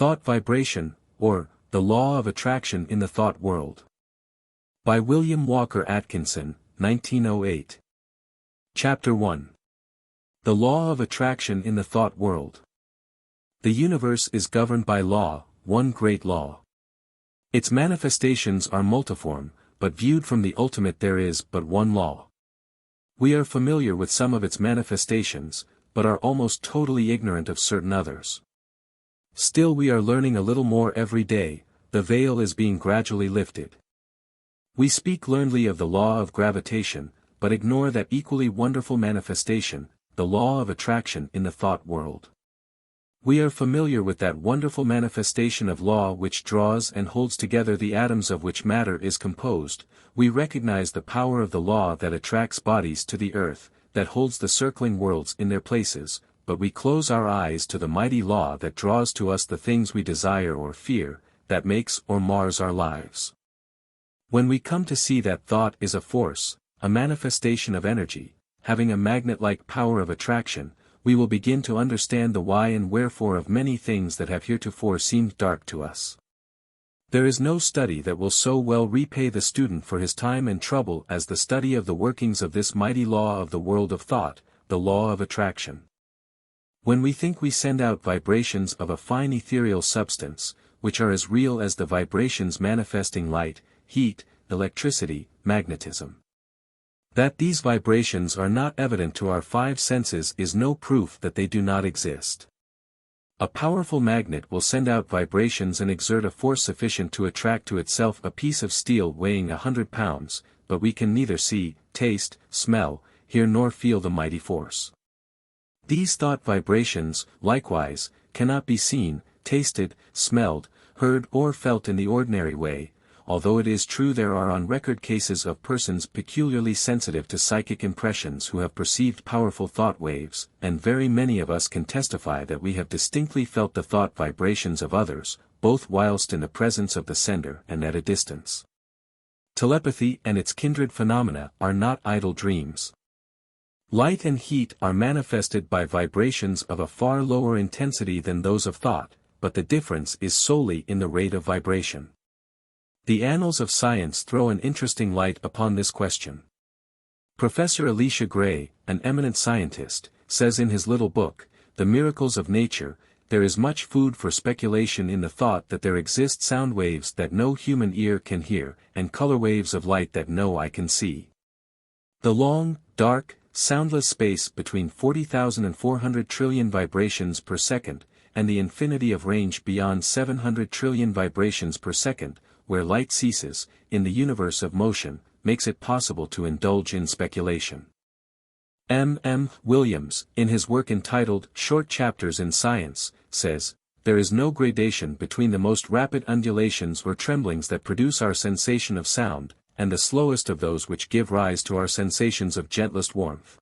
Thought Vibration, or, The Law of Attraction in the Thought World. By William Walker Atkinson, 1908. Chapter 1. The Law of Attraction in the Thought World. The universe is governed by law, one great law. Its manifestations are multiform, but viewed from the ultimate there is but one law. We are familiar with some of its manifestations, but are almost totally ignorant of certain others. Still we are learning a little more every day, the veil is being gradually lifted. We speak learnedly of the law of gravitation, but ignore that equally wonderful manifestation, the law of attraction in the thought world. We are familiar with that wonderful manifestation of law which draws and holds together the atoms of which matter is composed. We recognize the power of the law that attracts bodies to the earth, that holds the circling worlds in their places, but we close our eyes to the mighty law that draws to us the things we desire or fear, that makes or mars our lives. When we come to see that thought is a force, a manifestation of energy, having a magnet-like power of attraction, we will begin to understand the why and wherefore of many things that have heretofore seemed dark to us. There is no study that will so well repay the student for his time and trouble as the study of the workings of this mighty law of the world of thought, the law of attraction. When we think we send out vibrations of a fine ethereal substance, which are as real as the vibrations manifesting light, heat, electricity, magnetism. That these vibrations are not evident to our five senses is no proof that they do not exist. A powerful magnet will send out vibrations and exert a force sufficient to attract to itself a piece of steel weighing 100 pounds, but we can neither see, taste, smell, hear nor feel the mighty force. These thought vibrations, likewise, cannot be seen, tasted, smelled, heard or felt in the ordinary way, although it is true there are on record cases of persons peculiarly sensitive to psychic impressions who have perceived powerful thought waves, and very many of us can testify that we have distinctly felt the thought vibrations of others, both whilst in the presence of the sender and at a distance. Telepathy and its kindred phenomena are not idle dreams. Light and heat are manifested by vibrations of a far lower intensity than those of thought, but the difference is solely in the rate of vibration. The annals of science throw an interesting light upon this question. Professor Elisha Gray, an eminent scientist, says in his little book, The Miracles of Nature, there is much food for speculation in the thought that there exist sound waves that no human ear can hear, and color waves of light that no eye can see. The long, dark, soundless space between 40,000 and 400 trillion vibrations per second, and the infinity of range beyond 700 trillion vibrations per second, where light ceases, in the universe of motion, makes it possible to indulge in speculation. M. Williams, in his work entitled Short Chapters in Science, says, there is no gradation between the most rapid undulations or tremblings that produce our sensation of sound, and the slowest of those which give rise to our sensations of gentlest warmth.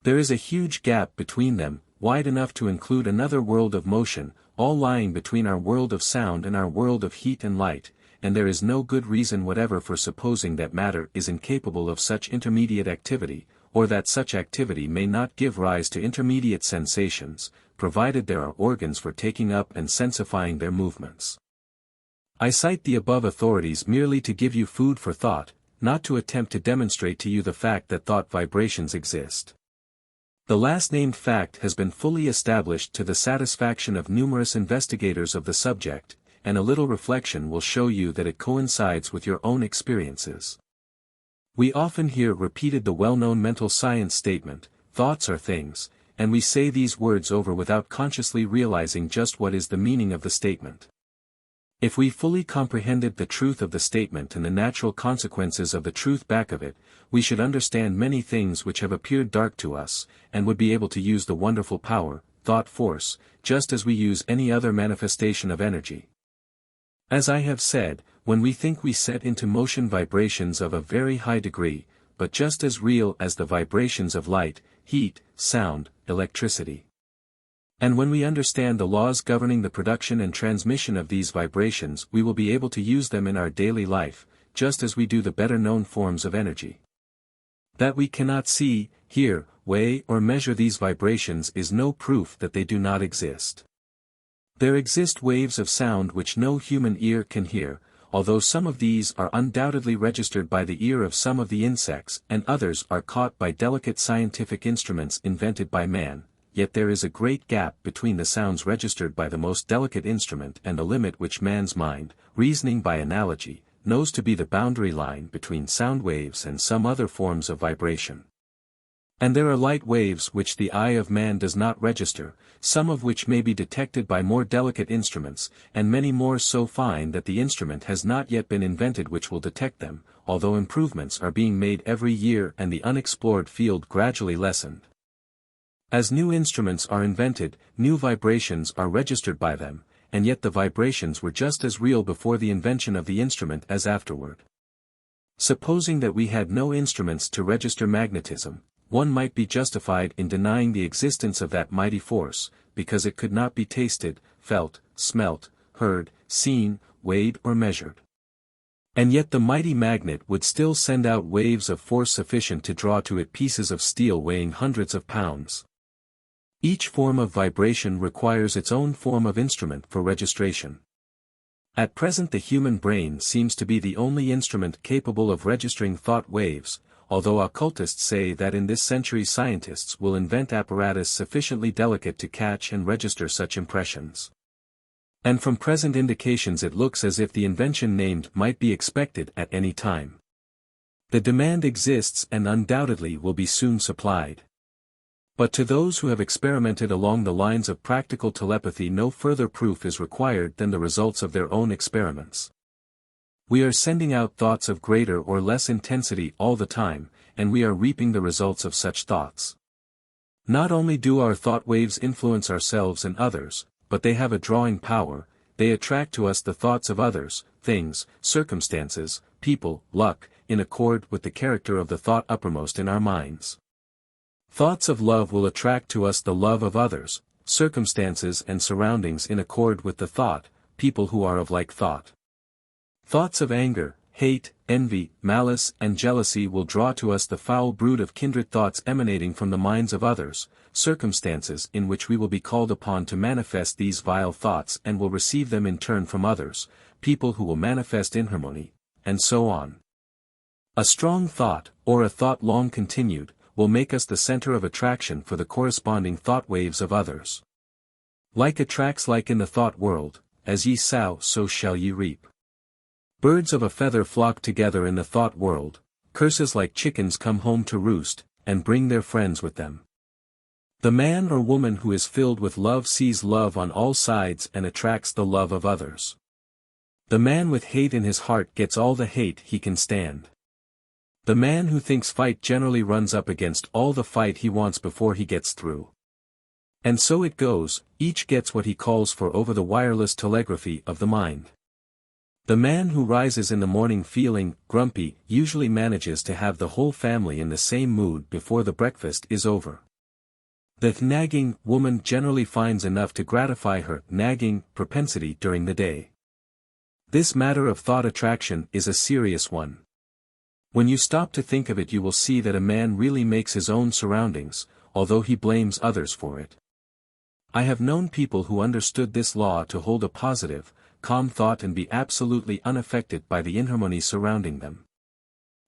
There is a huge gap between them, wide enough to include another world of motion, all lying between our world of sound and our world of heat and light, and there is no good reason whatever for supposing that matter is incapable of such intermediate activity, or that such activity may not give rise to intermediate sensations, provided there are organs for taking up and sensifying their movements. I cite the above authorities merely to give you food for thought, not to attempt to demonstrate to you the fact that thought vibrations exist. The last named fact has been fully established to the satisfaction of numerous investigators of the subject, and a little reflection will show you that it coincides with your own experiences. We often hear repeated the well-known mental science statement, thoughts are things, and we say these words over without consciously realizing just what is the meaning of the statement. If we fully comprehended the truth of the statement and the natural consequences of the truth back of it, we should understand many things which have appeared dark to us, and would be able to use the wonderful power, thought force, just as we use any other manifestation of energy. As I have said, when we think we set into motion vibrations of a very high degree, but just as real as the vibrations of light, heat, sound, electricity. And when we understand the laws governing the production and transmission of these vibrations, we will be able to use them in our daily life, just as we do the better-known forms of energy. That we cannot see, hear, weigh or measure these vibrations is no proof that they do not exist. There exist waves of sound which no human ear can hear, although some of these are undoubtedly registered by the ear of some of the insects and others are caught by delicate scientific instruments invented by man, yet there is a great gap between the sounds registered by the most delicate instrument and the limit which man's mind, reasoning by analogy, knows to be the boundary line between sound waves and some other forms of vibration. And there are light waves which the eye of man does not register, some of which may be detected by more delicate instruments, and many more so fine that the instrument has not yet been invented which will detect them, although improvements are being made every year and the unexplored field gradually lessened. As new instruments are invented, new vibrations are registered by them, and yet the vibrations were just as real before the invention of the instrument as afterward. Supposing that we had no instruments to register magnetism, one might be justified in denying the existence of that mighty force, because it could not be tasted, felt, smelt, heard, seen, weighed or measured. And yet the mighty magnet would still send out waves of force sufficient to draw to it pieces of steel weighing hundreds of pounds. Each form of vibration requires its own form of instrument for registration. At present the human brain seems to be the only instrument capable of registering thought waves, although occultists say that in this century scientists will invent apparatus sufficiently delicate to catch and register such impressions. And from present indications it looks as if the invention named might be expected at any time. The demand exists and undoubtedly will be soon supplied. But to those who have experimented along the lines of practical telepathy no further proof is required than the results of their own experiments. We are sending out thoughts of greater or less intensity all the time, and we are reaping the results of such thoughts. Not only do our thought waves influence ourselves and others, but they have a drawing power, they attract to us the thoughts of others, things, circumstances, people, luck, in accord with the character of the thought uppermost in our minds. Thoughts of love will attract to us the love of others, circumstances and surroundings in accord with the thought, people who are of like thought. Thoughts of anger, hate, envy, malice and jealousy will draw to us the foul brood of kindred thoughts emanating from the minds of others, circumstances in which we will be called upon to manifest these vile thoughts and will receive them in turn from others, people who will manifest inharmony, and so on. A strong thought, or a thought long continued, will make us the center of attraction for the corresponding thought waves of others. Like attracts like in the thought world, as ye sow so shall ye reap. Birds of a feather flock together in the thought world, curses like chickens come home to roost, and bring their friends with them. The man or woman who is filled with love sees love on all sides and attracts the love of others. The man with hate in his heart gets all the hate he can stand. The man who thinks fight generally runs up against all the fight he wants before he gets through. And so it goes, each gets what he calls for over the wireless telegraphy of the mind. The man who rises in the morning feeling grumpy usually manages to have the whole family in the same mood before the breakfast is over. The nagging woman generally finds enough to gratify her nagging propensity during the day. This matter of thought attraction is a serious one. When you stop to think of it you will see that a man really makes his own surroundings, although he blames others for it. I have known people who understood this law to hold a positive, calm thought and be absolutely unaffected by the inharmony surrounding them.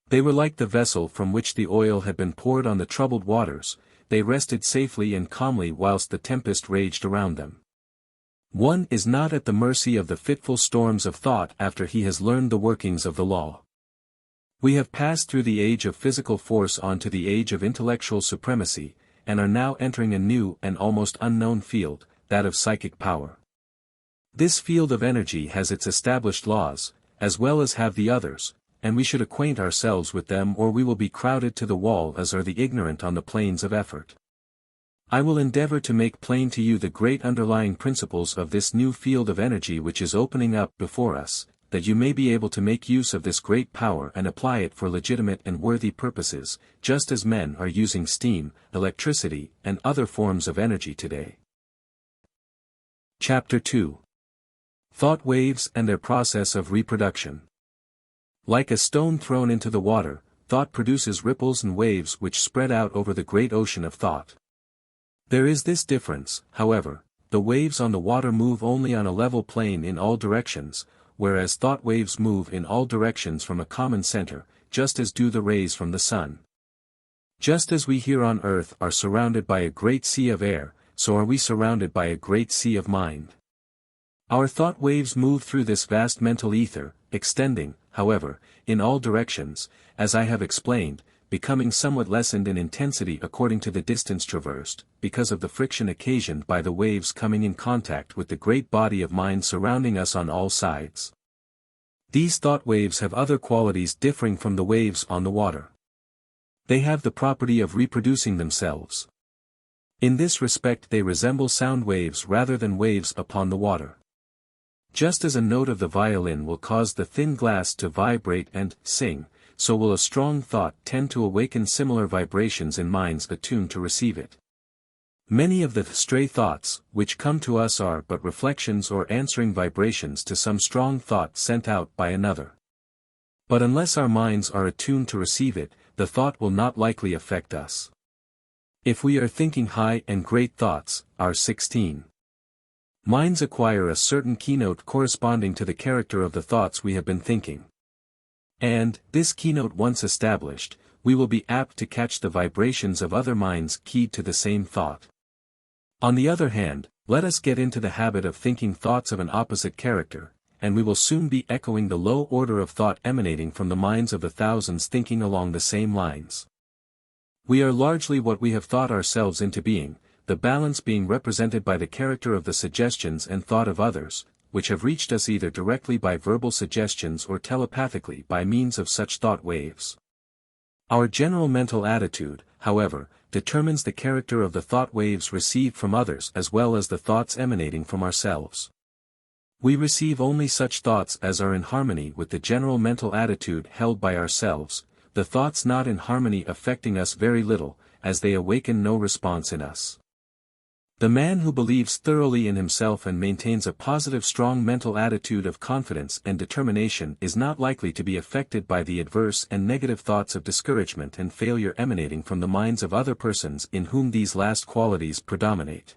They were like the vessel from which the oil had been poured on the troubled waters, they rested safely and calmly whilst the tempest raged around them. One is not at the mercy of the fitful storms of thought after he has learned the workings of the law. We have passed through the age of physical force on to the age of intellectual supremacy, and are now entering a new and almost unknown field, that of psychic power. This field of energy has its established laws, as well as have the others, and we should acquaint ourselves with them or we will be crowded to the wall as are the ignorant on the plains of effort. I will endeavor to make plain to you the great underlying principles of this new field of energy which is opening up before us, that you may be able to make use of this great power and apply it for legitimate and worthy purposes, just as men are using steam, electricity, and other forms of energy today. Chapter 2. Thought waves and their process of reproduction. Like a stone thrown into the water, thought produces ripples and waves which spread out over the great ocean of thought. There is this difference, however, the waves on the water move only on a level plane in all directions, whereas thought waves move in all directions from a common center, just as do the rays from the sun. Just as we here on earth are surrounded by a great sea of air, so are we surrounded by a great sea of mind. Our thought waves move through this vast mental ether, extending, however, in all directions, as I have explained, becoming somewhat lessened in intensity according to the distance traversed, because of the friction occasioned by the waves coming in contact with the great body of mind surrounding us on all sides. These thought waves have other qualities differing from the waves on the water. They have the property of reproducing themselves. In this respect they resemble sound waves rather than waves upon the water. Just as a note of the violin will cause the thin glass to vibrate and sing, so will a strong thought tend to awaken similar vibrations in minds attuned to receive it. Many of the stray thoughts, which come to us are but reflections or answering vibrations to some strong thought sent out by another. But unless our minds are attuned to receive it, the thought will not likely affect us. If we are thinking high and great thoughts, our 16 minds acquire a certain keynote corresponding to the character of the thoughts we have been thinking. And, this keynote once established, we will be apt to catch the vibrations of other minds keyed to the same thought. On the other hand, let us get into the habit of thinking thoughts of an opposite character, and we will soon be echoing the low order of thought emanating from the minds of the thousands thinking along the same lines. We are largely what we have thought ourselves into being, the balance being represented by the character of the suggestions and thought of others, which have reached us either directly by verbal suggestions or telepathically by means of such thought waves. Our general mental attitude, however, determines the character of the thought waves received from others as well as the thoughts emanating from ourselves. We receive only such thoughts as are in harmony with the general mental attitude held by ourselves, the thoughts not in harmony affecting us very little, as they awaken no response in us. The man who believes thoroughly in himself and maintains a positive strong mental attitude of confidence and determination is not likely to be affected by the adverse and negative thoughts of discouragement and failure emanating from the minds of other persons in whom these last qualities predominate.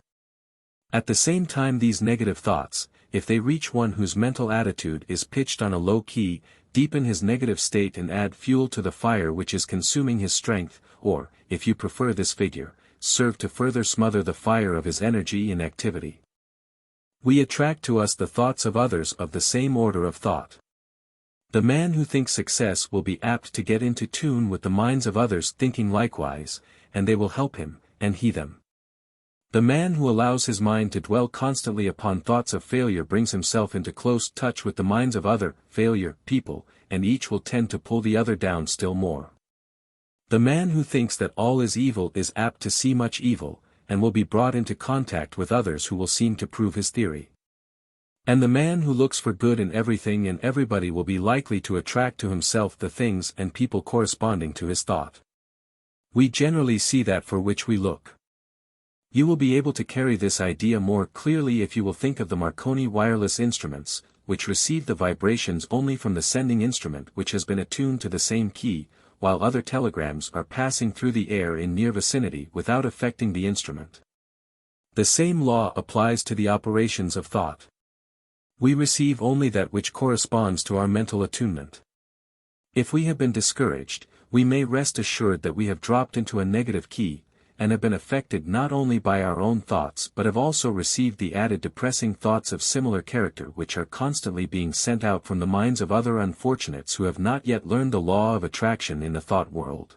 At the same time these negative thoughts, if they reach one whose mental attitude is pitched on a low key, deepen his negative state and add fuel to the fire which is consuming his strength, or, if you prefer this figure, serve to further smother the fire of his energy and activity. We attract to us the thoughts of others of the same order of thought. The man who thinks success will be apt to get into tune with the minds of others thinking likewise, and they will help him, and he them. The man who allows his mind to dwell constantly upon thoughts of failure brings himself into close touch with the minds of other failure people, and each will tend to pull the other down still more. The man who thinks that all is evil is apt to see much evil, and will be brought into contact with others who will seem to prove his theory. And the man who looks for good in everything and everybody will be likely to attract to himself the things and people corresponding to his thought. We generally see that for which we look. You will be able to carry this idea more clearly if you will think of the Marconi wireless instruments, which receive the vibrations only from the sending instrument which has been attuned to the same key, while other telegrams are passing through the air in near vicinity without affecting the instrument. The same law applies to the operations of thought. We receive only that which corresponds to our mental attunement. If we have been discouraged, we may rest assured that we have dropped into a negative key, and have been affected not only by our own thoughts but have also received the added depressing thoughts of similar character which are constantly being sent out from the minds of other unfortunates who have not yet learned the law of attraction in the thought world.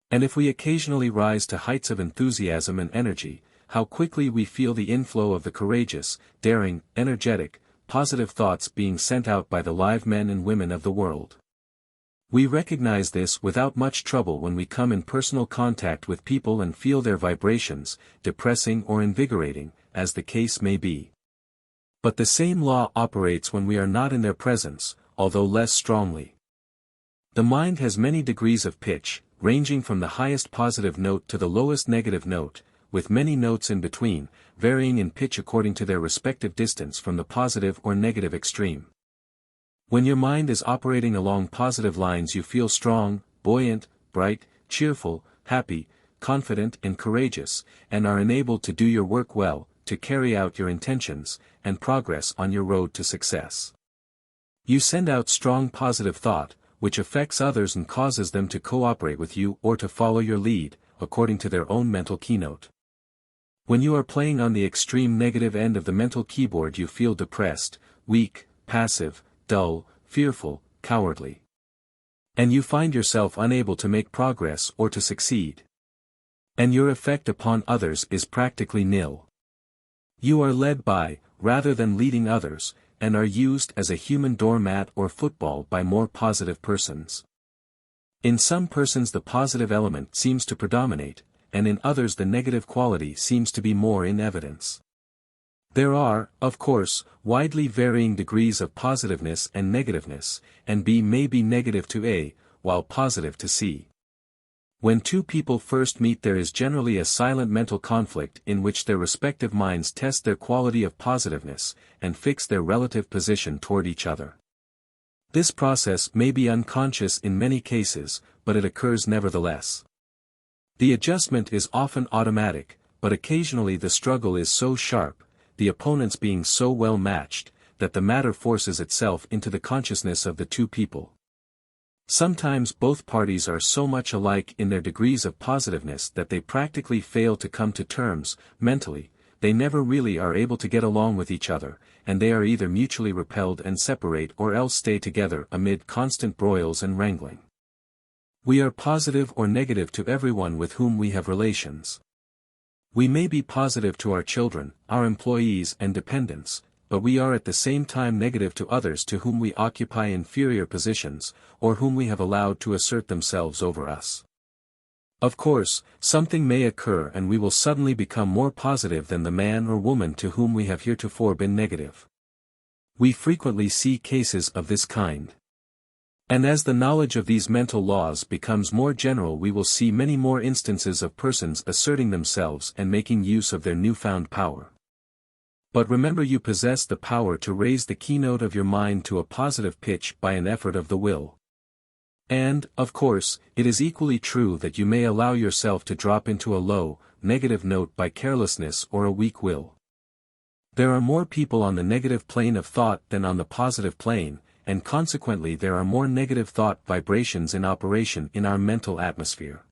And if we occasionally rise to heights of enthusiasm and energy, how quickly we feel the inflow of the courageous, daring, energetic, positive thoughts being sent out by the live men and women of the world. We recognize this without much trouble when we come in personal contact with people and feel their vibrations, depressing or invigorating, as the case may be. But the same law operates when we are not in their presence, although less strongly. The mind has many degrees of pitch, ranging from the highest positive note to the lowest negative note, with many notes in between, varying in pitch according to their respective distance from the positive or negative extreme. When your mind is operating along positive lines you feel strong, buoyant, bright, cheerful, happy, confident and courageous, and are enabled to do your work well, to carry out your intentions, and progress on your road to success. You send out strong positive thought, which affects others and causes them to cooperate with you or to follow your lead, according to their own mental keynote. When you are playing on the extreme negative end of the mental keyboard, you feel depressed, weak, passive, dull, fearful, cowardly. And you find yourself unable to make progress or to succeed. And your effect upon others is practically nil. You are led by, rather than leading others, and are used as a human doormat or football by more positive persons. In some persons the positive element seems to predominate, and in others the negative quality seems to be more in evidence. There are, of course, widely varying degrees of positiveness and negativeness, and B may be negative to A, while positive to C. When two people first meet, there is generally a silent mental conflict in which their respective minds test their quality of positiveness, and fix their relative position toward each other. This process may be unconscious in many cases, but it occurs nevertheless. The adjustment is often automatic, but occasionally the struggle is so sharp, the opponents being so well matched, that the matter forces itself into the consciousness of the two people. Sometimes both parties are so much alike in their degrees of positiveness that they practically fail to come to terms, mentally, they never really are able to get along with each other, and they are either mutually repelled and separate or else stay together amid constant broils and wrangling. We are positive or negative to everyone with whom we have relations. We may be positive to our children, our employees and dependents, but we are at the same time negative to others to whom we occupy inferior positions, or whom we have allowed to assert themselves over us. Of course, something may occur and we will suddenly become more positive than the man or woman to whom we have heretofore been negative. We frequently see cases of this kind. And as the knowledge of these mental laws becomes more general, we will see many more instances of persons asserting themselves and making use of their newfound power. But remember, you possess the power to raise the keynote of your mind to a positive pitch by an effort of the will. And, of course, it is equally true that you may allow yourself to drop into a low, negative note by carelessness or a weak will. There are more people on the negative plane of thought than on the positive plane, and consequently there are more negative thought vibrations in operation in our mental atmosphere.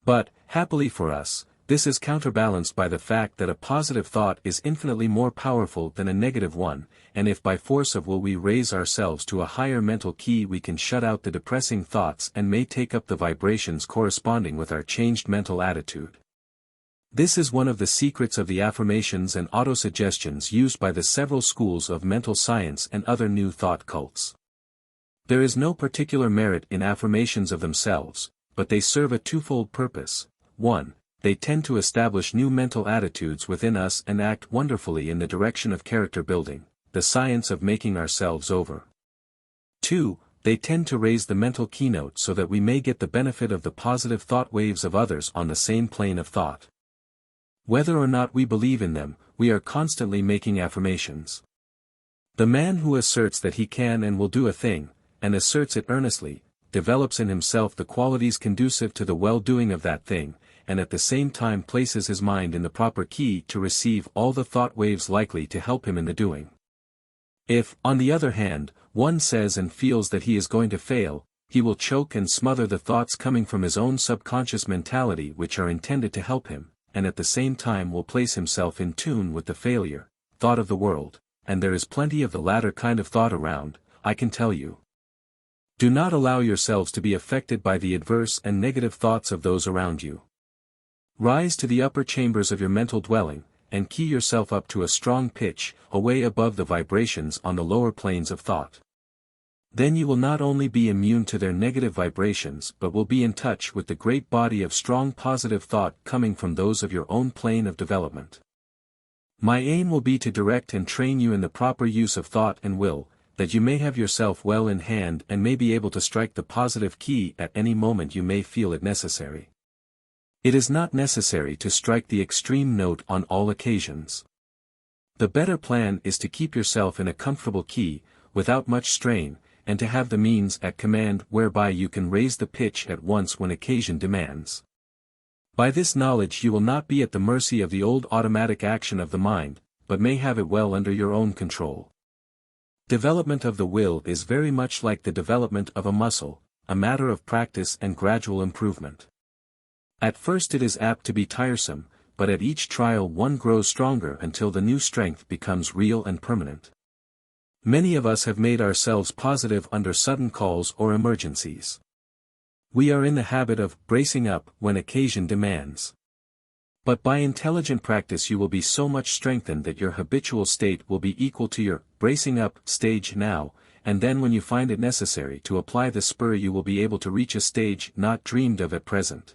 But, happily for us, this is counterbalanced by the fact that a positive thought is infinitely more powerful than a negative one, and if by force of will we raise ourselves to a higher mental key, we can shut out the depressing thoughts and may take up the vibrations corresponding with our changed mental attitude. This is one of the secrets of the affirmations and autosuggestions used by the several schools of mental science and other new thought cults. There is no particular merit in affirmations of themselves, but they serve a twofold purpose. 1. They tend to establish new mental attitudes within us and act wonderfully in the direction of character building, the science of making ourselves over. 2. They tend to raise the mental keynote so that we may get the benefit of the positive thought waves of others on the same plane of thought. Whether or not we believe in them, we are constantly making affirmations. The man who asserts that he can and will do a thing, and asserts it earnestly, develops in himself the qualities conducive to the well-doing of that thing, and at the same time places his mind in the proper key to receive all the thought waves likely to help him in the doing. If, on the other hand, one says and feels that he is going to fail, he will choke and smother the thoughts coming from his own subconscious mentality which are intended to help him, and at the same time will place himself in tune with the failure thought of the world, and there is plenty of the latter kind of thought around, I can tell you. Do not allow yourselves to be affected by the adverse and negative thoughts of those around you. Rise to the upper chambers of your mental dwelling, and key yourself up to a strong pitch, away above the vibrations on the lower planes of thought. Then you will not only be immune to their negative vibrations but will be in touch with the great body of strong positive thought coming from those of your own plane of development. My aim will be to direct and train you in the proper use of thought and will, that you may have yourself well in hand and may be able to strike the positive key at any moment you may feel it necessary. It is not necessary to strike the extreme note on all occasions. The better plan is to keep yourself in a comfortable key, without much strain, and to have the means at command whereby you can raise the pitch at once when occasion demands. By this knowledge you will not be at the mercy of the old automatic action of the mind, but may have it well under your own control. Development of the will is very much like the development of a muscle, a matter of practice and gradual improvement. At first it is apt to be tiresome, but at each trial one grows stronger until the new strength becomes real and permanent. Many of us have made ourselves positive under sudden calls or emergencies. We are in the habit of bracing up when occasion demands. But by intelligent practice you will be so much strengthened that your habitual state will be equal to your bracing up stage now, and then when you find it necessary to apply the spur you will be able to reach a stage not dreamed of at present.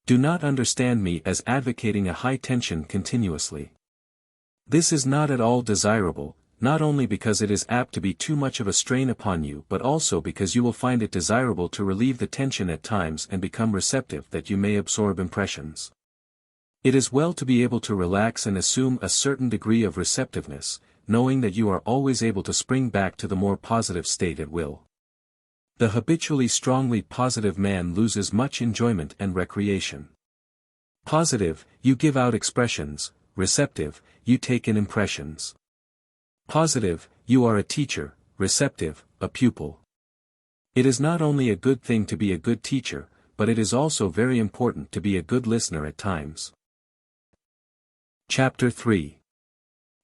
Do not understand me as advocating a high tension continuously. This is not at all desirable, not only because it is apt to be too much of a strain upon you but also because you will find it desirable to relieve the tension at times and become receptive that you may absorb impressions. It is well to be able to relax and assume a certain degree of receptiveness, knowing that you are always able to spring back to the more positive state at will. The habitually strongly positive man loses much enjoyment and recreation. Positive, you give out expressions; receptive, you take in impressions. Positive, you are a teacher; receptive, a pupil. It is not only a good thing to be a good teacher, but it is also very important to be a good listener at times. Chapter 3.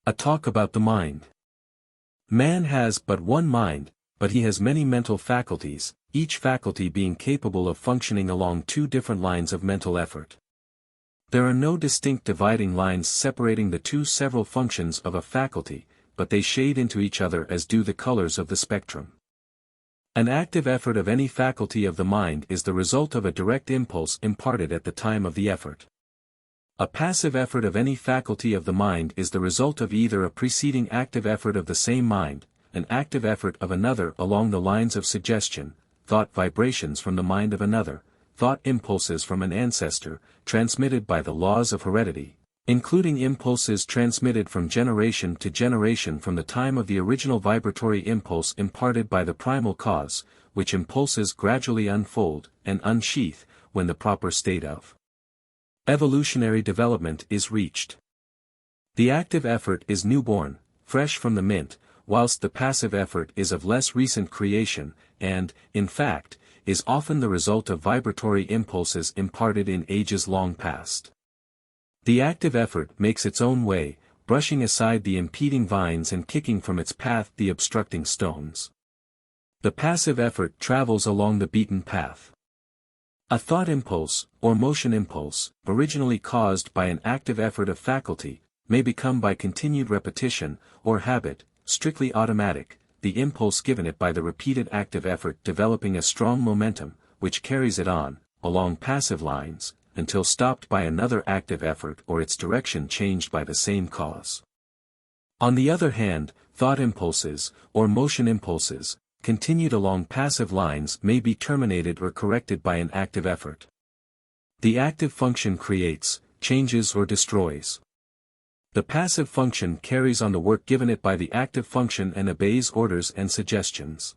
A talk about the mind. Man has but one mind, but he has many mental faculties, each faculty being capable of functioning along two different lines of mental effort. There are no distinct dividing lines separating the two several functions of a faculty, but they shade into each other as do the colors of the spectrum. An active effort of any faculty of the mind is the result of a direct impulse imparted at the time of the effort. A passive effort of any faculty of the mind is the result of either a preceding active effort of the same mind, an active effort of another along the lines of suggestion, thought vibrations from the mind of another, thought impulses from an ancestor, transmitted by the laws of heredity, including impulses transmitted from generation to generation from the time of the original vibratory impulse imparted by the primal cause, which impulses gradually unfold and unsheath when the proper state of evolutionary development is reached. The active effort is newborn, fresh from the mint, whilst the passive effort is of less recent creation, and, in fact, is often the result of vibratory impulses imparted in ages long past. The active effort makes its own way, brushing aside the impeding vines and kicking from its path the obstructing stones. The passive effort travels along the beaten path. A thought impulse, or motion impulse, originally caused by an active effort of faculty, may become by continued repetition, or habit, strictly automatic, the impulse given it by the repeated active effort developing a strong momentum, which carries it on, along passive lines, until stopped by another active effort or its direction changed by the same cause. On the other hand, thought impulses, or motion impulses, continued along passive lines may be terminated or corrected by an active effort. The active function creates, changes or destroys. The passive function carries on the work given it by the active function and obeys orders and suggestions.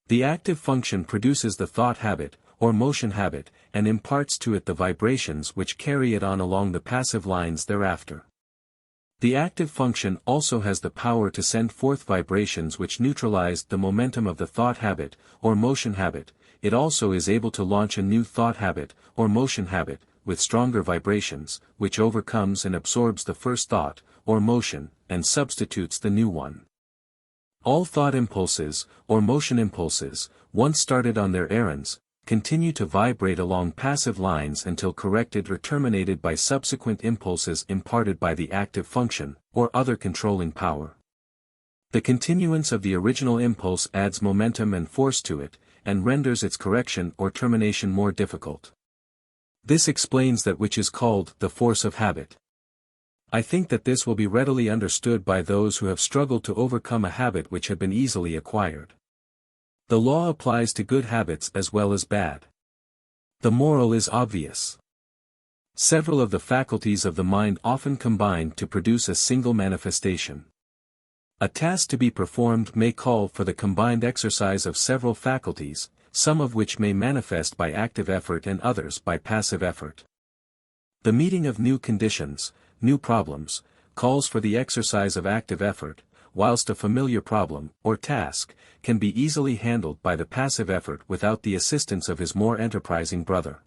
The active function produces the thought habit, or motion habit, and imparts to it the vibrations which carry it on along the passive lines thereafter. The active function also has the power to send forth vibrations which neutralize the momentum of the thought habit, or motion habit. It also is able to launch a new thought habit, or motion habit, with stronger vibrations, which overcomes and absorbs the first thought, or motion, and substitutes the new one. All thought impulses, or motion impulses, once started on their errands, continue to vibrate along passive lines until corrected or terminated by subsequent impulses imparted by the active function, or other controlling power. The continuance of the original impulse adds momentum and force to it, and renders its correction or termination more difficult. This explains that which is called the force of habit. I think that this will be readily understood by those who have struggled to overcome a habit which had been easily acquired. The law applies to good habits as well as bad. The moral is obvious. Several of the faculties of the mind often combine to produce a single manifestation. A task to be performed may call for the combined exercise of several faculties, some of which may manifest by active effort and others by passive effort. The meeting of new conditions, new problems, calls for the exercise of active effort, whilst a familiar problem, or task, can be easily handled by the passive effort without the assistance of his more enterprising brother.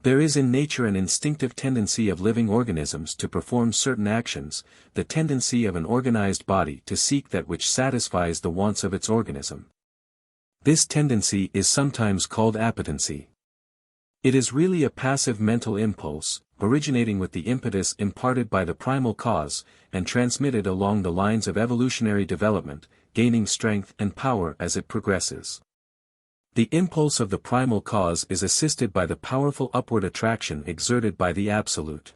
There is in nature an instinctive tendency of living organisms to perform certain actions, the tendency of an organized body to seek that which satisfies the wants of its organism. This tendency is sometimes called appetency. It is really a passive mental impulse, originating with the impetus imparted by the primal cause, and transmitted along the lines of evolutionary development, gaining strength and power as it progresses. The impulse of the primal cause is assisted by the powerful upward attraction exerted by the Absolute.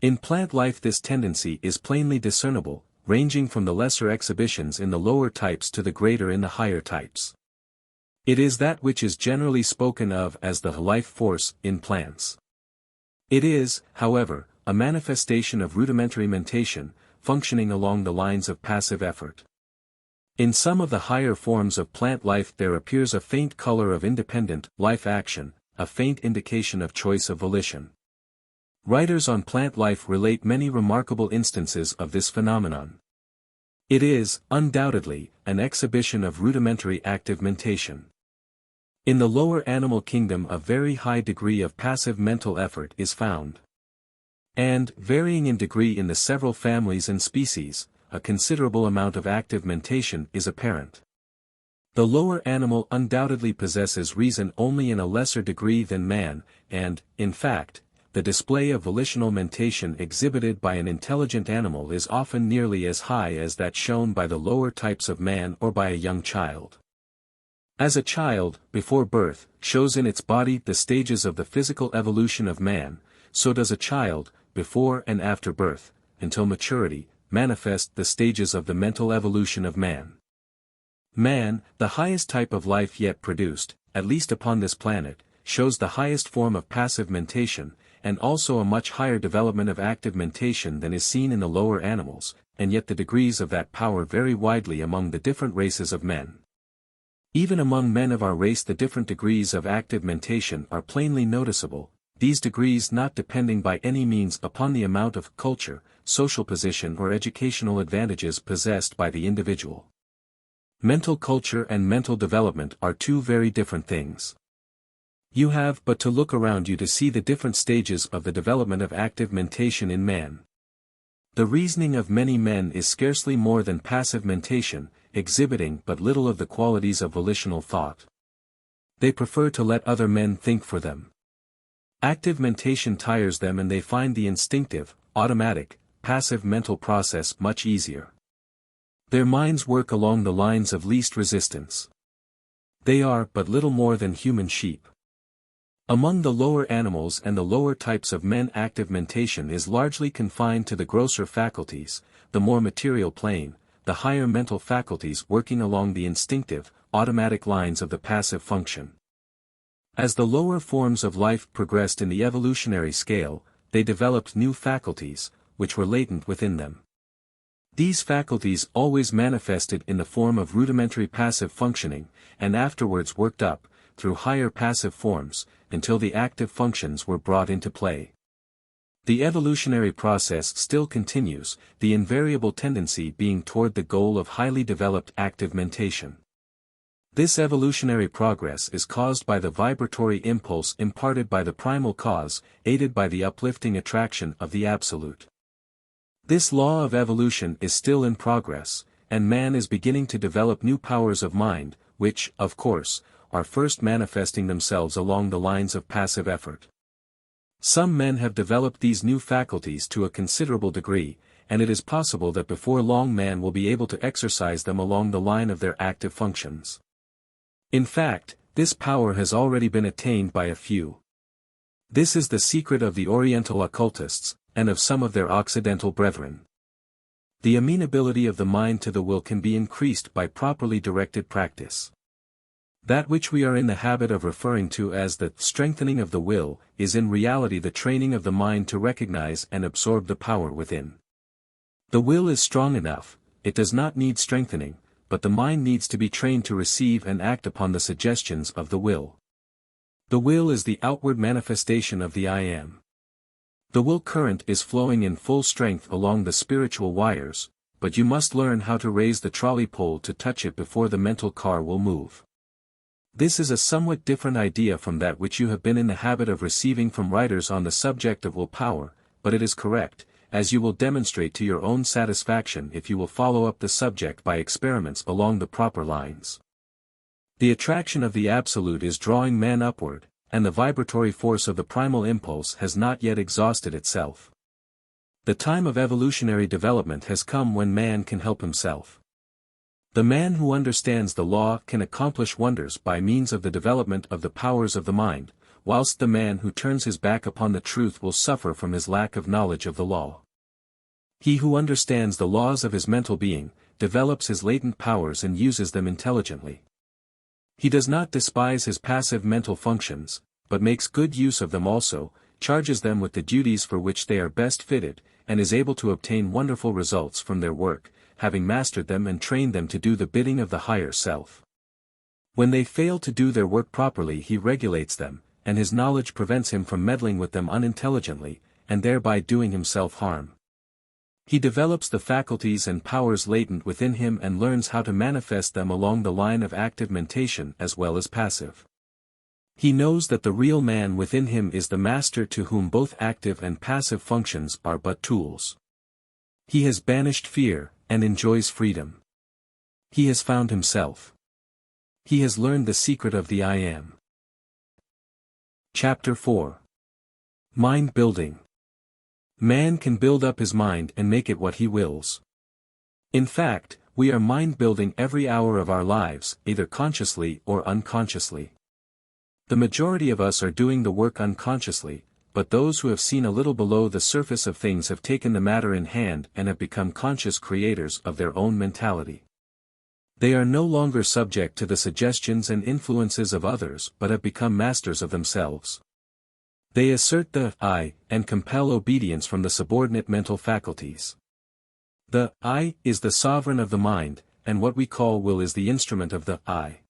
In plant life this tendency is plainly discernible, ranging from the lesser exhibitions in the lower types to the greater in the higher types. It is that which is generally spoken of as the life force in plants. It is, however, a manifestation of rudimentary mentation, functioning along the lines of passive effort. In some of the higher forms of plant life there appears a faint color of independent life action, a faint indication of choice of volition. Writers on plant life relate many remarkable instances of this phenomenon. It is, undoubtedly, an exhibition of rudimentary active mentation. In the lower animal kingdom a very high degree of passive mental effort is found. And, varying in degree in the several families and species, a considerable amount of active mentation is apparent. The lower animal undoubtedly possesses reason only in a lesser degree than man, and, in fact, the display of volitional mentation exhibited by an intelligent animal is often nearly as high as that shown by the lower types of man or by a young child. As a child, before birth, shows in its body the stages of the physical evolution of man, so does a child, before and after birth, until maturity, manifest the stages of the mental evolution of man. Man, the highest type of life yet produced, at least upon this planet, shows the highest form of passive mentation, and also a much higher development of active mentation than is seen in the lower animals, and yet the degrees of that power vary widely among the different races of men. Even among men of our race the different degrees of active mentation are plainly noticeable, these degrees not depending by any means upon the amount of culture, social position or educational advantages possessed by the individual. Mental culture and mental development are two very different things. You have but to look around you to see the different stages of the development of active mentation in man. The reasoning of many men is scarcely more than passive mentation, exhibiting but little of the qualities of volitional thought. They prefer to let other men think for them. Active mentation tires them and they find the instinctive, automatic, passive mental process much easier. Their minds work along the lines of least resistance. They are but little more than human sheep. Among the lower animals and the lower types of men active mentation is largely confined to the grosser faculties, the more material plane, the higher mental faculties working along the instinctive, automatic lines of the passive function. As the lower forms of life progressed in the evolutionary scale, they developed new faculties, which were latent within them. These faculties always manifested in the form of rudimentary passive functioning, and afterwards worked up, through higher passive forms, until the active functions were brought into play. The evolutionary process still continues, the invariable tendency being toward the goal of highly developed active mentation. This evolutionary progress is caused by the vibratory impulse imparted by the primal cause, aided by the uplifting attraction of the Absolute. This law of evolution is still in progress, and man is beginning to develop new powers of mind, which, of course, are first manifesting themselves along the lines of passive effort. Some men have developed these new faculties to a considerable degree, and it is possible that before long man will be able to exercise them along the line of their active functions. In fact, this power has already been attained by a few. This is the secret of the Oriental occultists, and of some of their Occidental brethren. The amenability of the mind to the will can be increased by properly directed practice. That which we are in the habit of referring to as the strengthening of the will, is in reality the training of the mind to recognize and absorb the power within. The will is strong enough, it does not need strengthening, but the mind needs to be trained to receive and act upon the suggestions of the will. The will is the outward manifestation of the I Am. The will current is flowing in full strength along the spiritual wires, but you must learn how to raise the trolley pole to touch it before the mental car will move. This is a somewhat different idea from that which you have been in the habit of receiving from writers on the subject of willpower, but it is correct, as you will demonstrate to your own satisfaction if you will follow up the subject by experiments along the proper lines. The attraction of the Absolute is drawing man upward, and the vibratory force of the primal impulse has not yet exhausted itself. The time of evolutionary development has come when man can help himself. The man who understands the law can accomplish wonders by means of the development of the powers of the mind, whilst the man who turns his back upon the truth will suffer from his lack of knowledge of the law. He who understands the laws of his mental being, develops his latent powers and uses them intelligently. He does not despise his passive mental functions, but makes good use of them also, charges them with the duties for which they are best fitted, and is able to obtain wonderful results from their work, having mastered them and trained them to do the bidding of the higher self. When they fail to do their work properly, he regulates them, and his knowledge prevents him from meddling with them unintelligently, and thereby doing himself harm. He develops the faculties and powers latent within him and learns how to manifest them along the line of active mentation as well as passive. He knows that the real man within him is the master to whom both active and passive functions are but tools. He has banished fear, and enjoys freedom. He has found himself. He has learned the secret of the I Am. Chapter 4. Mind Building. Man can build up his mind and make it what he wills. In fact, we are mind-building every hour of our lives, either consciously or unconsciously. The majority of us are doing the work unconsciously, but those who have seen a little below the surface of things have taken the matter in hand and have become conscious creators of their own mentality. They are no longer subject to the suggestions and influences of others but have become masters of themselves. They assert the I, and compel obedience from the subordinate mental faculties. The I is the sovereign of the mind, and what we call will is the instrument of the I.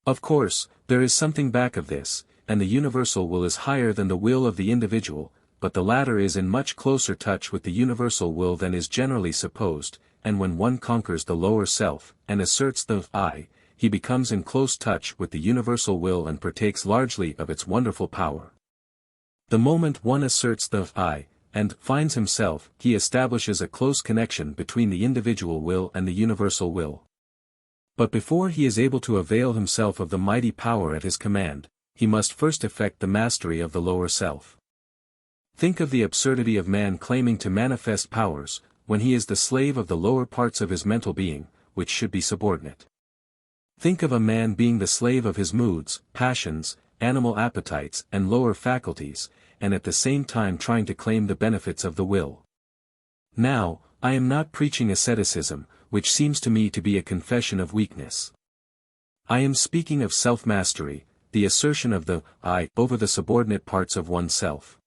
Of course, there is something back of this, and the universal will is higher than the will of the individual, but the latter is in much closer touch with the universal will than is generally supposed, and when one conquers the lower self, and asserts the I, he becomes in close touch with the universal will and partakes largely of its wonderful power. The moment one asserts the I, and finds himself, he establishes a close connection between the individual will and the universal will. But before he is able to avail himself of the mighty power at his command, he must first effect the mastery of the lower self. Think of the absurdity of man claiming to manifest powers, when he is the slave of the lower parts of his mental being, which should be subordinate. Think of a man being the slave of his moods, passions, animal appetites and lower faculties, and at the same time trying to claim the benefits of the will. Now, I am not preaching asceticism, which seems to me to be a confession of weakness. I am speaking of self-mastery, the assertion of the I over the subordinate parts of oneself.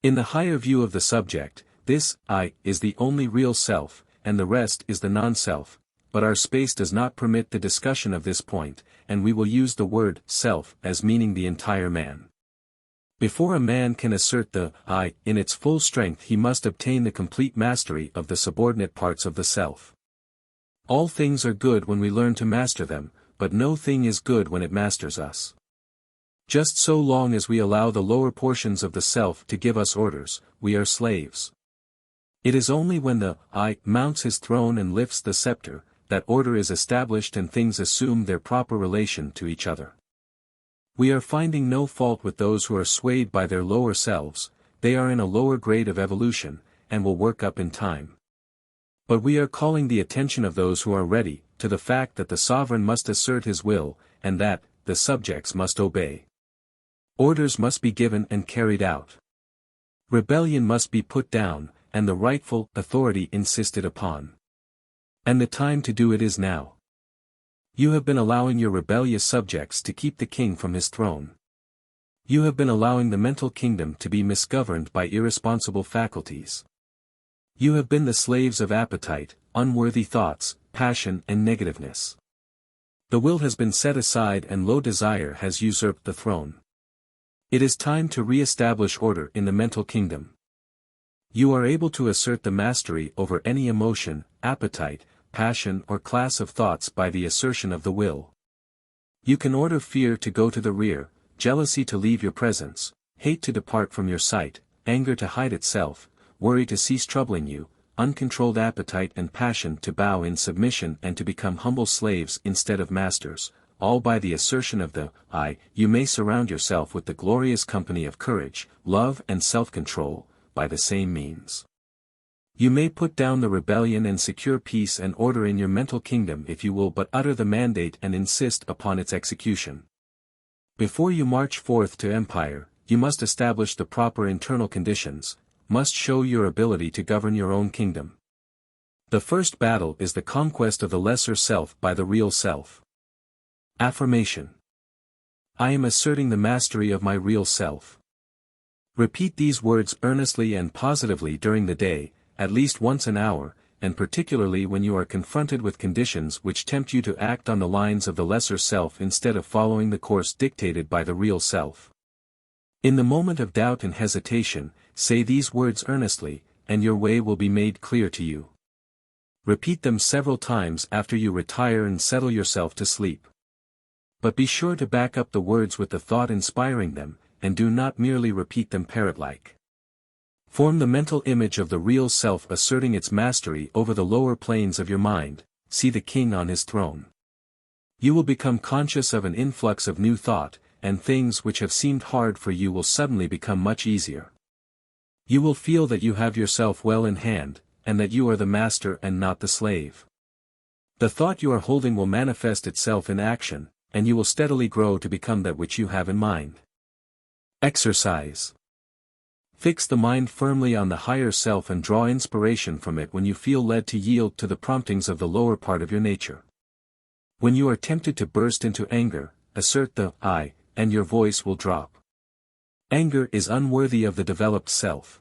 In the higher view of the subject, this I is the only real self, and the rest is the non-self, but our space does not permit the discussion of this point, and we will use the word self as meaning the entire man. Before a man can assert the I in its full strength, he must obtain the complete mastery of the subordinate parts of the self. All things are good when we learn to master them, but no thing is good when it masters us. Just so long as we allow the lower portions of the self to give us orders, we are slaves. It is only when the I mounts his throne and lifts the scepter, that order is established and things assume their proper relation to each other. We are finding no fault with those who are swayed by their lower selves, they are in a lower grade of evolution, and will work up in time. But we are calling the attention of those who are ready, to the fact that the sovereign must assert his will, and that, the subjects must obey. Orders must be given and carried out. Rebellion must be put down, and the rightful authority insisted upon. And the time to do it is now. You have been allowing your rebellious subjects to keep the king from his throne. You have been allowing the mental kingdom to be misgoverned by irresponsible faculties. You have been the slaves of appetite, unworthy thoughts, passion and negativeness. The will has been set aside and low desire has usurped the throne. It is time to re-establish order in the mental kingdom. You are able to assert the mastery over any emotion, appetite, passion or class of thoughts by the assertion of the will. You can order fear to go to the rear, jealousy to leave your presence, hate to depart from your sight, anger to hide itself, worry to cease troubling you, uncontrolled appetite and passion to bow in submission and to become humble slaves instead of masters, all by the assertion of the I. You may surround yourself with the glorious company of courage, love and self-control, by the same means. You may put down the rebellion and secure peace and order in your mental kingdom if you will but utter the mandate and insist upon its execution. Before you march forth to empire, you must establish the proper internal conditions, must show your ability to govern your own kingdom. The first battle is the conquest of the lesser self by the real self. Affirmation. I am asserting the mastery of my real self. Repeat these words earnestly and positively during the day, at least once an hour, and particularly when you are confronted with conditions which tempt you to act on the lines of the lesser self instead of following the course dictated by the real self. In the moment of doubt and hesitation, say these words earnestly, and your way will be made clear to you. Repeat them several times after you retire and settle yourself to sleep. But be sure to back up the words with the thought inspiring them, and do not merely repeat them parrot-like. Form the mental image of the real self asserting its mastery over the lower planes of your mind, see the king on his throne. You will become conscious of an influx of new thought, and things which have seemed hard for you will suddenly become much easier. You will feel that you have yourself well in hand, and that you are the master and not the slave. The thought you are holding will manifest itself in action, and you will steadily grow to become that which you have in mind. Exercise. Fix the mind firmly on the higher self and draw inspiration from it when you feel led to yield to the promptings of the lower part of your nature. When you are tempted to burst into anger, assert the I, and your voice will drop. Anger is unworthy of the developed self.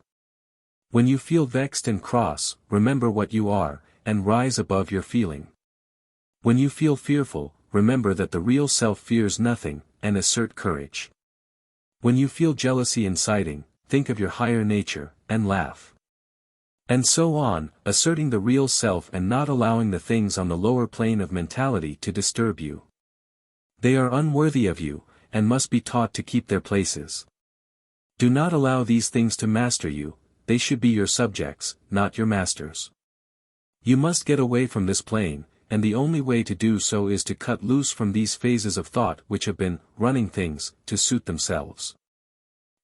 When you feel vexed and cross, remember what you are, and rise above your feeling. When you feel fearful, remember that the real self fears nothing, and assert courage. When you feel jealousy inciting, think of your higher nature, and laugh. And so on, asserting the real self and not allowing the things on the lower plane of mentality to disturb you. They are unworthy of you, and must be taught to keep their places. Do not allow these things to master you, they should be your subjects, not your masters. You must get away from this plane, and the only way to do so is to cut loose from these phases of thought which have been running things to suit themselves.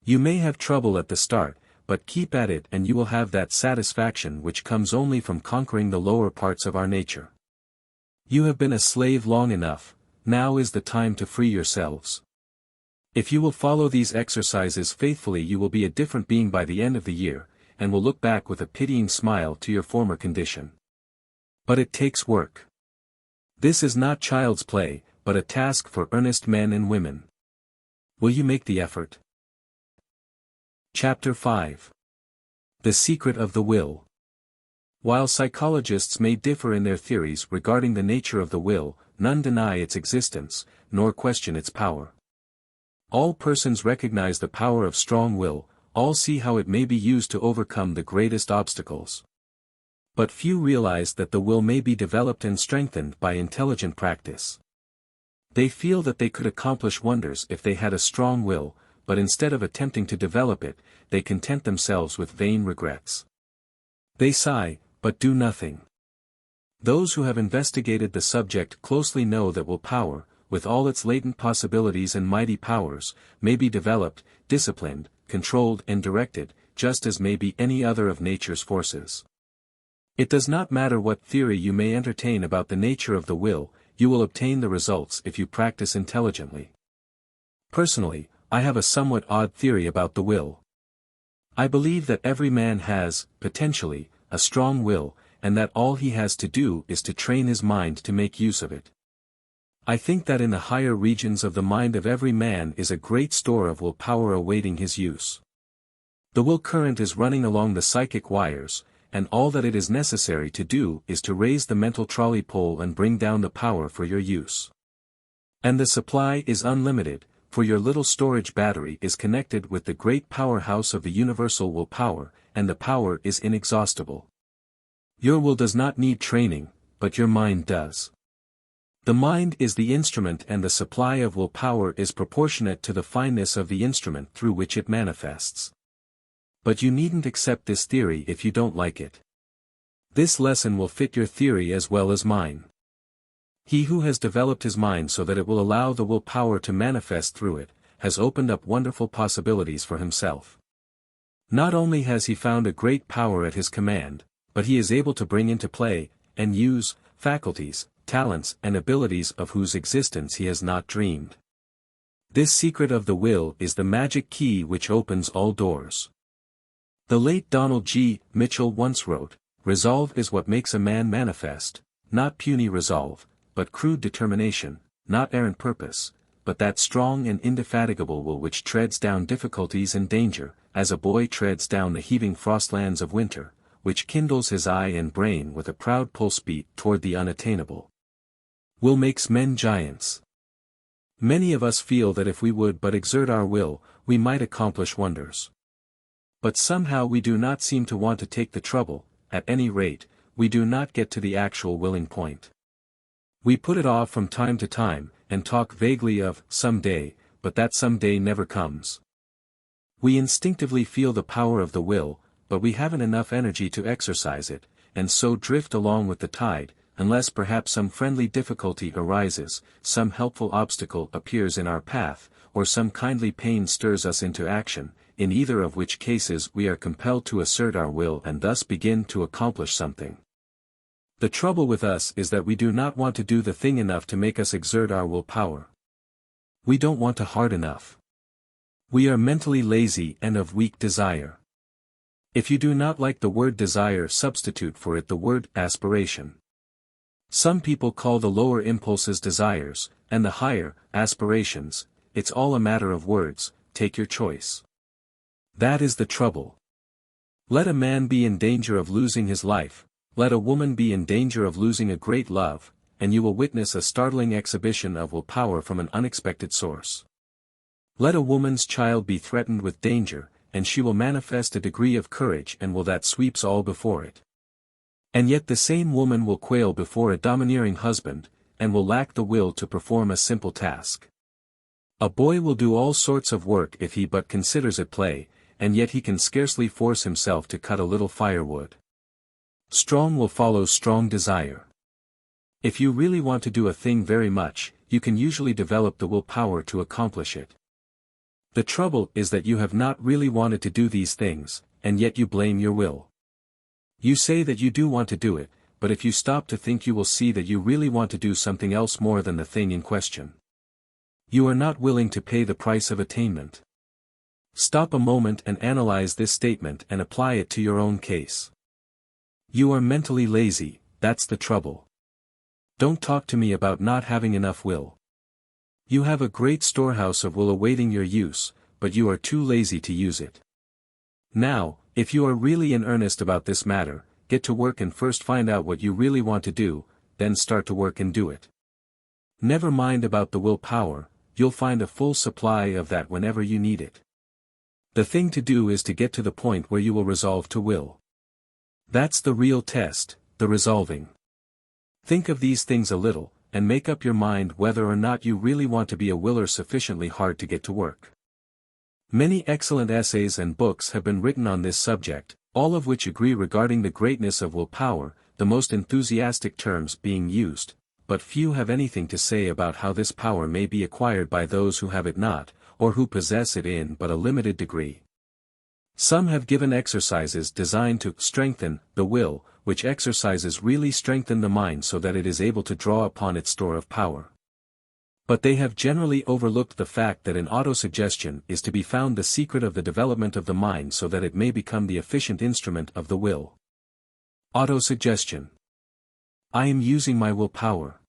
You may have trouble at the start, but keep at it and you will have that satisfaction which comes only from conquering the lower parts of our nature. You have been a slave long enough, now is the time to free yourselves. If you will follow these exercises faithfully you will be a different being by the end of the year, and will look back with a pitying smile to your former condition. But it takes work. This is not child's play, but a task for earnest men and women. Will you make the effort? Chapter 5. The Secret of the Will. While psychologists may differ in their theories regarding the nature of the will, none deny its existence, nor question its power. All persons recognize the power of strong will, all see how it may be used to overcome the greatest obstacles. But few realize that the will may be developed and strengthened by intelligent practice. They feel that they could accomplish wonders if they had a strong will, but instead of attempting to develop it, they content themselves with vain regrets. They sigh, but do nothing. Those who have investigated the subject closely know that willpower, with all its latent possibilities and mighty powers, may be developed, disciplined, controlled and directed, just as may be any other of nature's forces. It does not matter what theory you may entertain about the nature of the will, you will obtain the results if you practice intelligently. Personally, I have a somewhat odd theory about the will. I believe that every man has, potentially, a strong will, and that all he has to do is to train his mind to make use of it. I think that in the higher regions of the mind of every man is a great store of will power awaiting his use. The will current is running along the psychic wires, and all that it is necessary to do is to raise the mental trolley pole and bring down the power for your use. And the supply is unlimited, for your little storage battery is connected with the great powerhouse of the universal will power, and the power is inexhaustible. Your will does not need training, but your mind does. The mind is the instrument and the supply of will power is proportionate to the fineness of the instrument through which it manifests. But you needn't accept this theory if you don't like it. This lesson will fit your theory as well as mine. He who has developed his mind so that it will allow the will power to manifest through it, has opened up wonderful possibilities for himself. Not only has he found a great power at his command, but he is able to bring into play, and use, faculties, talents and abilities of whose existence he has not dreamed. This secret of the will is the magic key which opens all doors. The late Donald G. Mitchell once wrote, "Resolve is what makes a man manifest, not puny resolve, but crude determination, not errant purpose, but that strong and indefatigable will which treads down difficulties and danger, as a boy treads down the heaving frostlands of winter, which kindles his eye and brain with a proud pulse beat toward the unattainable. Will makes men giants." Many of us feel that if we would but exert our will, we might accomplish wonders. But somehow we do not seem to want to take the trouble, at any rate, we do not get to the actual willing point. We put it off from time to time, and talk vaguely of some day, but that some day never comes. We instinctively feel the power of the will, but we haven't enough energy to exercise it, and so drift along with the tide, unless perhaps some friendly difficulty arises, some helpful obstacle appears in our path, or some kindly pain stirs us into action, in either of which cases we are compelled to assert our will and thus begin to accomplish something. The trouble with us is that we do not want to do the thing enough to make us exert our will power. We don't want to hard enough. We are mentally lazy and of weak desire. If you do not like the word desire, substitute for it the word aspiration. Some people call the lower impulses desires, and the higher, aspirations. It's all a matter of words, take your choice. That is the trouble. Let a man be in danger of losing his life, let a woman be in danger of losing a great love, and you will witness a startling exhibition of will power from an unexpected source. Let a woman's child be threatened with danger, and she will manifest a degree of courage and will that sweeps all before it. And yet the same woman will quail before a domineering husband, and will lack the will to perform a simple task. A boy will do all sorts of work if he but considers it play, and yet he can scarcely force himself to cut a little firewood. Strong will follow strong desire. If you really want to do a thing very much, you can usually develop the will power to accomplish it. The trouble is that you have not really wanted to do these things, and yet you blame your will. You say that you do want to do it, but if you stop to think you will see that you really want to do something else more than the thing in question. You are not willing to pay the price of attainment. Stop a moment and analyze this statement and apply it to your own case. You are mentally lazy, that's the trouble. Don't talk to me about not having enough will. You have a great storehouse of will awaiting your use, but you are too lazy to use it. Now, if you are really in earnest about this matter, get to work and first find out what you really want to do, then start to work and do it. Never mind about the will power, you'll find a full supply of that whenever you need it. The thing to do is to get to the point where you will resolve to will. That's the real test, the resolving. Think of these things a little, and make up your mind whether or not you really want to be a willer sufficiently hard to get to work. Many excellent essays and books have been written on this subject, all of which agree regarding the greatness of will power, the most enthusiastic terms being used, but few have anything to say about how this power may be acquired by those who have it not, or who possess it in but a limited degree. Some have given exercises designed to strengthen the will, which exercises really strengthen the mind so that it is able to draw upon its store of power. But they have generally overlooked the fact that in autosuggestion is to be found the secret of the development of the mind so that it may become the efficient instrument of the will. Autosuggestion. I am using my will power.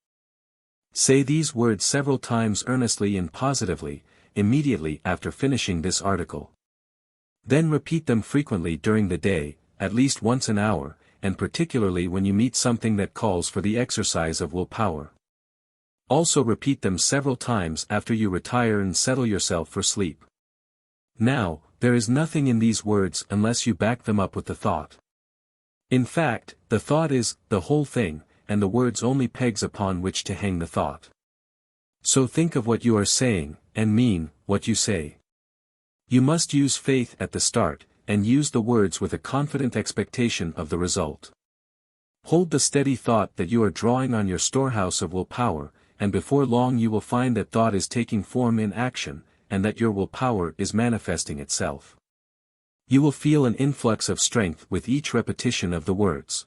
Say these words several times earnestly and positively, immediately after finishing this article. Then repeat them frequently during the day, at least once an hour, and particularly when you meet something that calls for the exercise of willpower. Also repeat them several times after you retire and settle yourself for sleep. Now, there is nothing in these words unless you back them up with the thought. In fact, the thought is the whole thing, and the words only pegs upon which to hang the thought. So think of what you are saying, and mean what you say. You must use faith at the start, and use the words with a confident expectation of the result. Hold the steady thought that you are drawing on your storehouse of willpower, and before long you will find that thought is taking form in action, and that your willpower is manifesting itself. You will feel an influx of strength with each repetition of the words.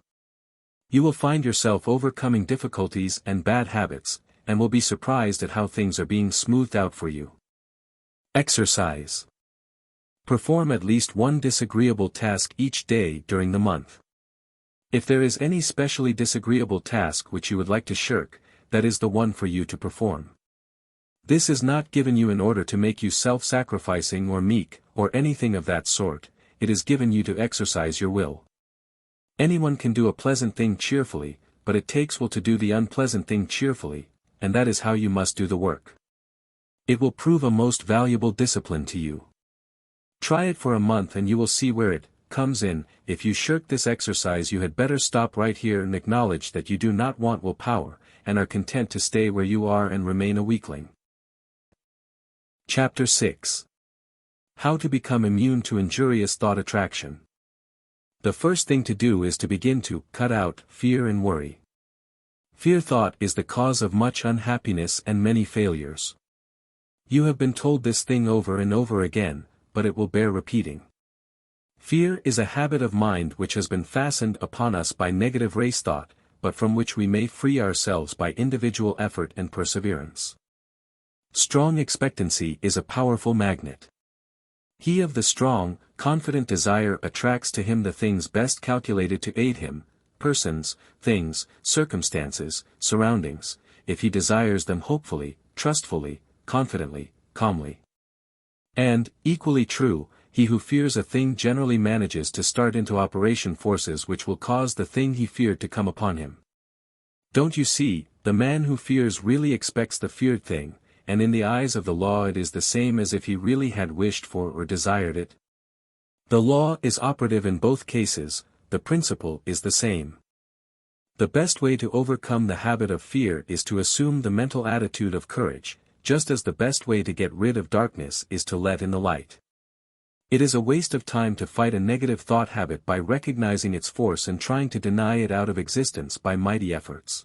You will find yourself overcoming difficulties and bad habits, and will be surprised at how things are being smoothed out for you. Exercise. Perform at least one disagreeable task each day during the month. If there is any specially disagreeable task which you would like to shirk, that is the one for you to perform. This is not given you in order to make you self-sacrificing or meek, or anything of that sort, it is given you to exercise your will. Anyone can do a pleasant thing cheerfully, but it takes will to do the unpleasant thing cheerfully, and that is how you must do the work. It will prove a most valuable discipline to you. Try it for a month and you will see where it comes in. If you shirk this exercise, you had better stop right here and acknowledge that you do not want willpower, and are content to stay where you are and remain a weakling. Chapter 6. How to become immune to injurious thought attraction. The first thing to do is to begin to cut out fear and worry. Fear thought is the cause of much unhappiness and many failures. You have been told this thing over and over again, but it will bear repeating. Fear is a habit of mind which has been fastened upon us by negative race thought, but from which we may free ourselves by individual effort and perseverance. Strong expectancy is a powerful magnet. He of the strong, confident desire attracts to him the things best calculated to aid him, persons, things, circumstances, surroundings, if he desires them hopefully, trustfully, confidently, calmly. And, equally true, he who fears a thing generally manages to start into operation forces which will cause the thing he feared to come upon him. Don't you see, the man who fears really expects the feared thing, and in the eyes of the law it is the same as if he really had wished for or desired it. The law is operative in both cases, the principle is the same. The best way to overcome the habit of fear is to assume the mental attitude of courage, just as the best way to get rid of darkness is to let in the light. It is a waste of time to fight a negative thought habit by recognizing its force and trying to deny it out of existence by mighty efforts.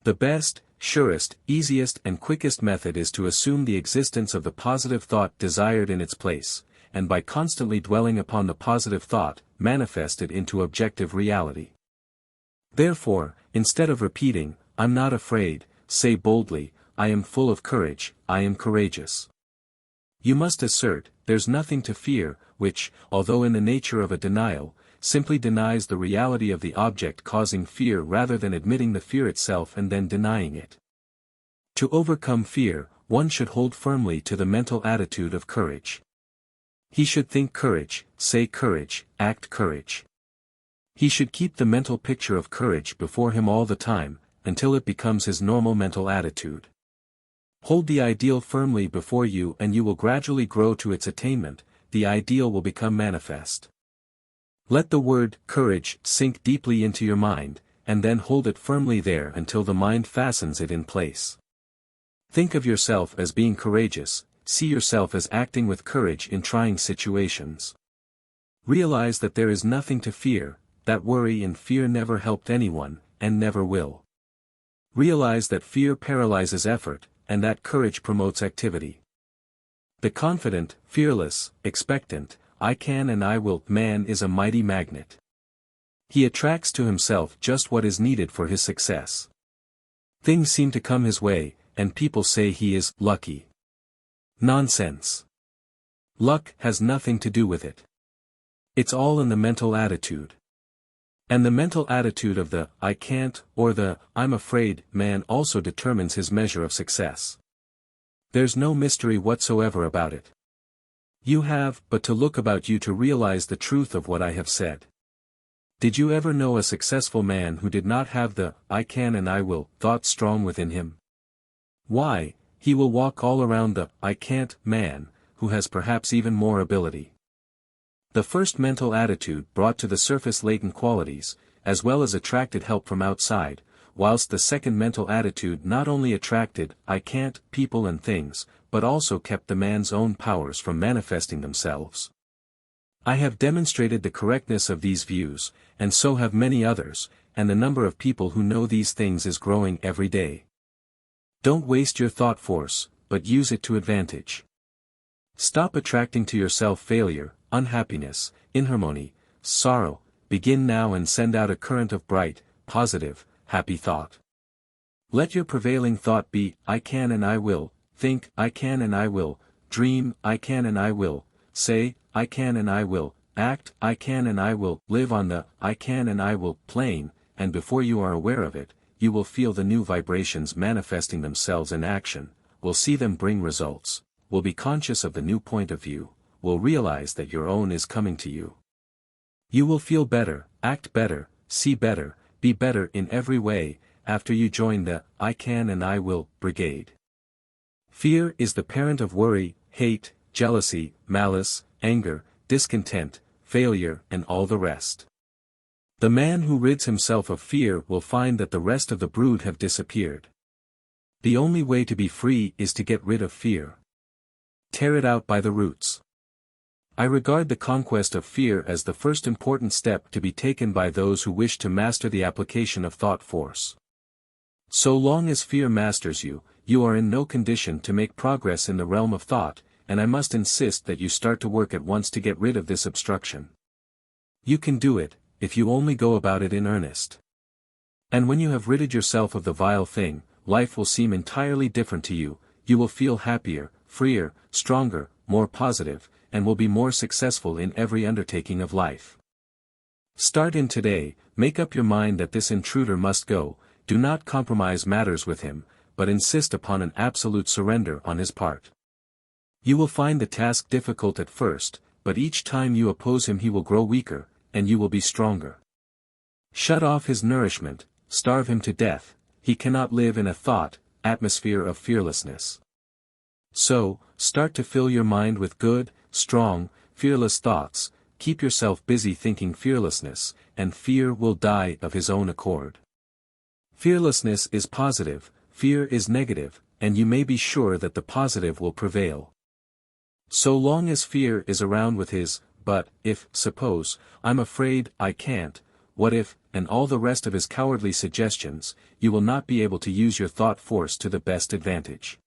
The best, surest, easiest and quickest method is to assume the existence of the positive thought desired in its place, and by constantly dwelling upon the positive thought, manifest it into objective reality. Therefore, instead of repeating, "I'm not afraid," say boldly, "I am full of courage, I am courageous." You must assert, "There's nothing to fear," which, although in the nature of a denial, simply denies the reality of the object causing fear rather than admitting the fear itself and then denying it. To overcome fear, one should hold firmly to the mental attitude of courage. He should think courage, say courage, act courage. He should keep the mental picture of courage before him all the time, until it becomes his normal mental attitude. Hold the ideal firmly before you and you will gradually grow to its attainment, the ideal will become manifest. Let the word courage sink deeply into your mind, and then hold it firmly there until the mind fastens it in place. Think of yourself as being courageous, see yourself as acting with courage in trying situations. Realize that there is nothing to fear, that worry and fear never helped anyone, and never will. Realize that fear paralyzes effort, and that courage promotes activity. The confident, fearless, expectant, "I can and I will" man is a mighty magnet. He attracts to himself just what is needed for his success. Things seem to come his way, and people say he is lucky. Nonsense. Luck has nothing to do with it. It's all in the mental attitude. And the mental attitude of the "I can't" or the "I'm afraid" man also determines his measure of success. There's no mystery whatsoever about it. You have but to look about you to realize the truth of what I have said. Did you ever know a successful man who did not have the "I can and I will" thought strong within him? Why, he will walk all around the "I can't" man, who has perhaps even more ability. The first mental attitude brought to the surface latent qualities, as well as attracted help from outside, whilst the second mental attitude not only attracted "I can't" people and things, but also kept the man's own powers from manifesting themselves. I have demonstrated the correctness of these views, and so have many others, and the number of people who know these things is growing every day. Don't waste your thought force, but use it to advantage. Stop attracting to yourself failure, unhappiness, inharmony, sorrow. Begin now and send out a current of bright, positive, happy thought. Let your prevailing thought be, "I can and I will." Think, "I can and I will." Dream, "I can and I will." Say, "I can and I will." Act, "I can and I will." Live on the "I can and I will" plane, and before you are aware of it, you will feel the new vibrations manifesting themselves in action, will see them bring results, will be conscious of the new point of view, will realize that your own is coming to you. You will feel better, act better, see better, be better in every way, after you join the "I can and I will" brigade. Fear is the parent of worry, hate, jealousy, malice, anger, discontent, failure, and all the rest. The man who rids himself of fear will find that the rest of the brood have disappeared. The only way to be free is to get rid of fear. Tear it out by the roots. I regard the conquest of fear as the first important step to be taken by those who wish to master the application of thought force. So long as fear masters you, you are in no condition to make progress in the realm of thought, and I must insist that you start to work at once to get rid of this obstruction. You can do it, if you only go about it in earnest. And when you have ridded yourself of the vile thing, life will seem entirely different to you, you will feel happier, freer, stronger, more positive, and will be more successful in every undertaking of life. Start in today, make up your mind that this intruder must go, do not compromise matters with him, but insist upon an absolute surrender on his part. You will find the task difficult at first, but each time you oppose him he will grow weaker, and you will be stronger. Shut off his nourishment, starve him to death, he cannot live in a thought, atmosphere of fearlessness. So, start to fill your mind with good, strong, fearless thoughts, keep yourself busy thinking fearlessness, and fear will die of his own accord. Fearlessness is positive, fear is negative, and you may be sure that the positive will prevail. So long as fear is around with his "but, if, suppose, I'm afraid, I can't, what if," and all the rest of his cowardly suggestions, you will not be able to use your thought force to the best advantage.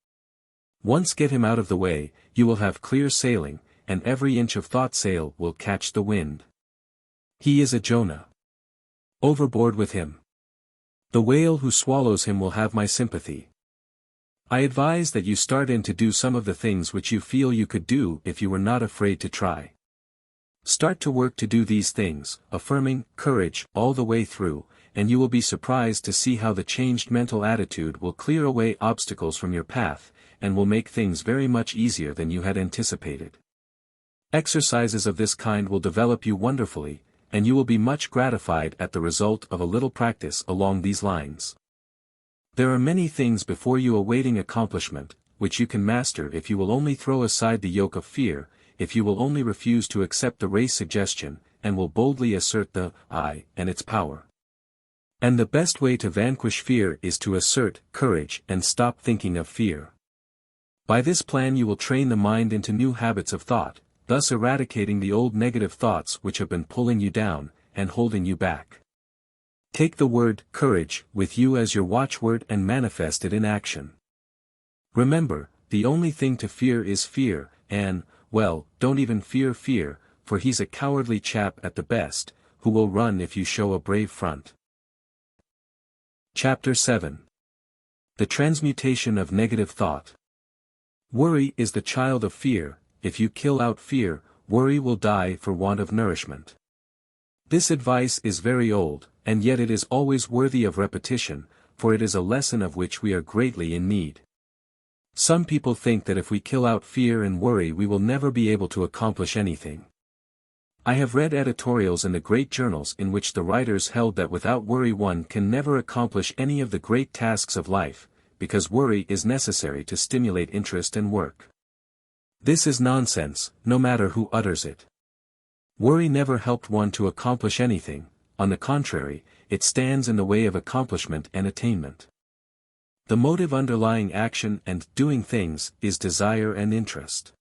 Once get him out of the way, you will have clear sailing, and every inch of thought sail will catch the wind. He is a Jonah. Overboard with him. The whale who swallows him will have my sympathy. I advise that you start in to do some of the things which you feel you could do if you were not afraid to try. Start to work to do these things, affirming courage all the way through, and you will be surprised to see how the changed mental attitude will clear away obstacles from your path, and will make things very much easier than you had anticipated. Exercises of this kind will develop you wonderfully, and you will be much gratified at the result of a little practice along these lines. There are many things before you awaiting accomplishment, which you can master if you will only throw aside the yoke of fear, if you will only refuse to accept the race suggestion, and will boldly assert the "I" and its power. And the best way to vanquish fear is to assert courage and stop thinking of fear. By this plan you will train the mind into new habits of thought, thus eradicating the old negative thoughts which have been pulling you down, and holding you back. Take the word courage with you as your watchword and manifest it in action. Remember, the only thing to fear is fear, and, well, don't even fear fear, for he's a cowardly chap at the best, who will run if you show a brave front. Chapter 7. The Transmutation of Negative Thought. Worry is the child of fear. If you kill out fear, worry will die for want of nourishment. This advice is very old, and yet it is always worthy of repetition, for it is a lesson of which we are greatly in need. Some people think that if we kill out fear and worry we will never be able to accomplish anything. I have read editorials in the great journals in which the writers held that without worry one can never accomplish any of the great tasks of life, because worry is necessary to stimulate interest and work. This is nonsense, no matter who utters it. Worry never helped one to accomplish anything, on the contrary, it stands in the way of accomplishment and attainment. The motive underlying action and doing things is desire and interest.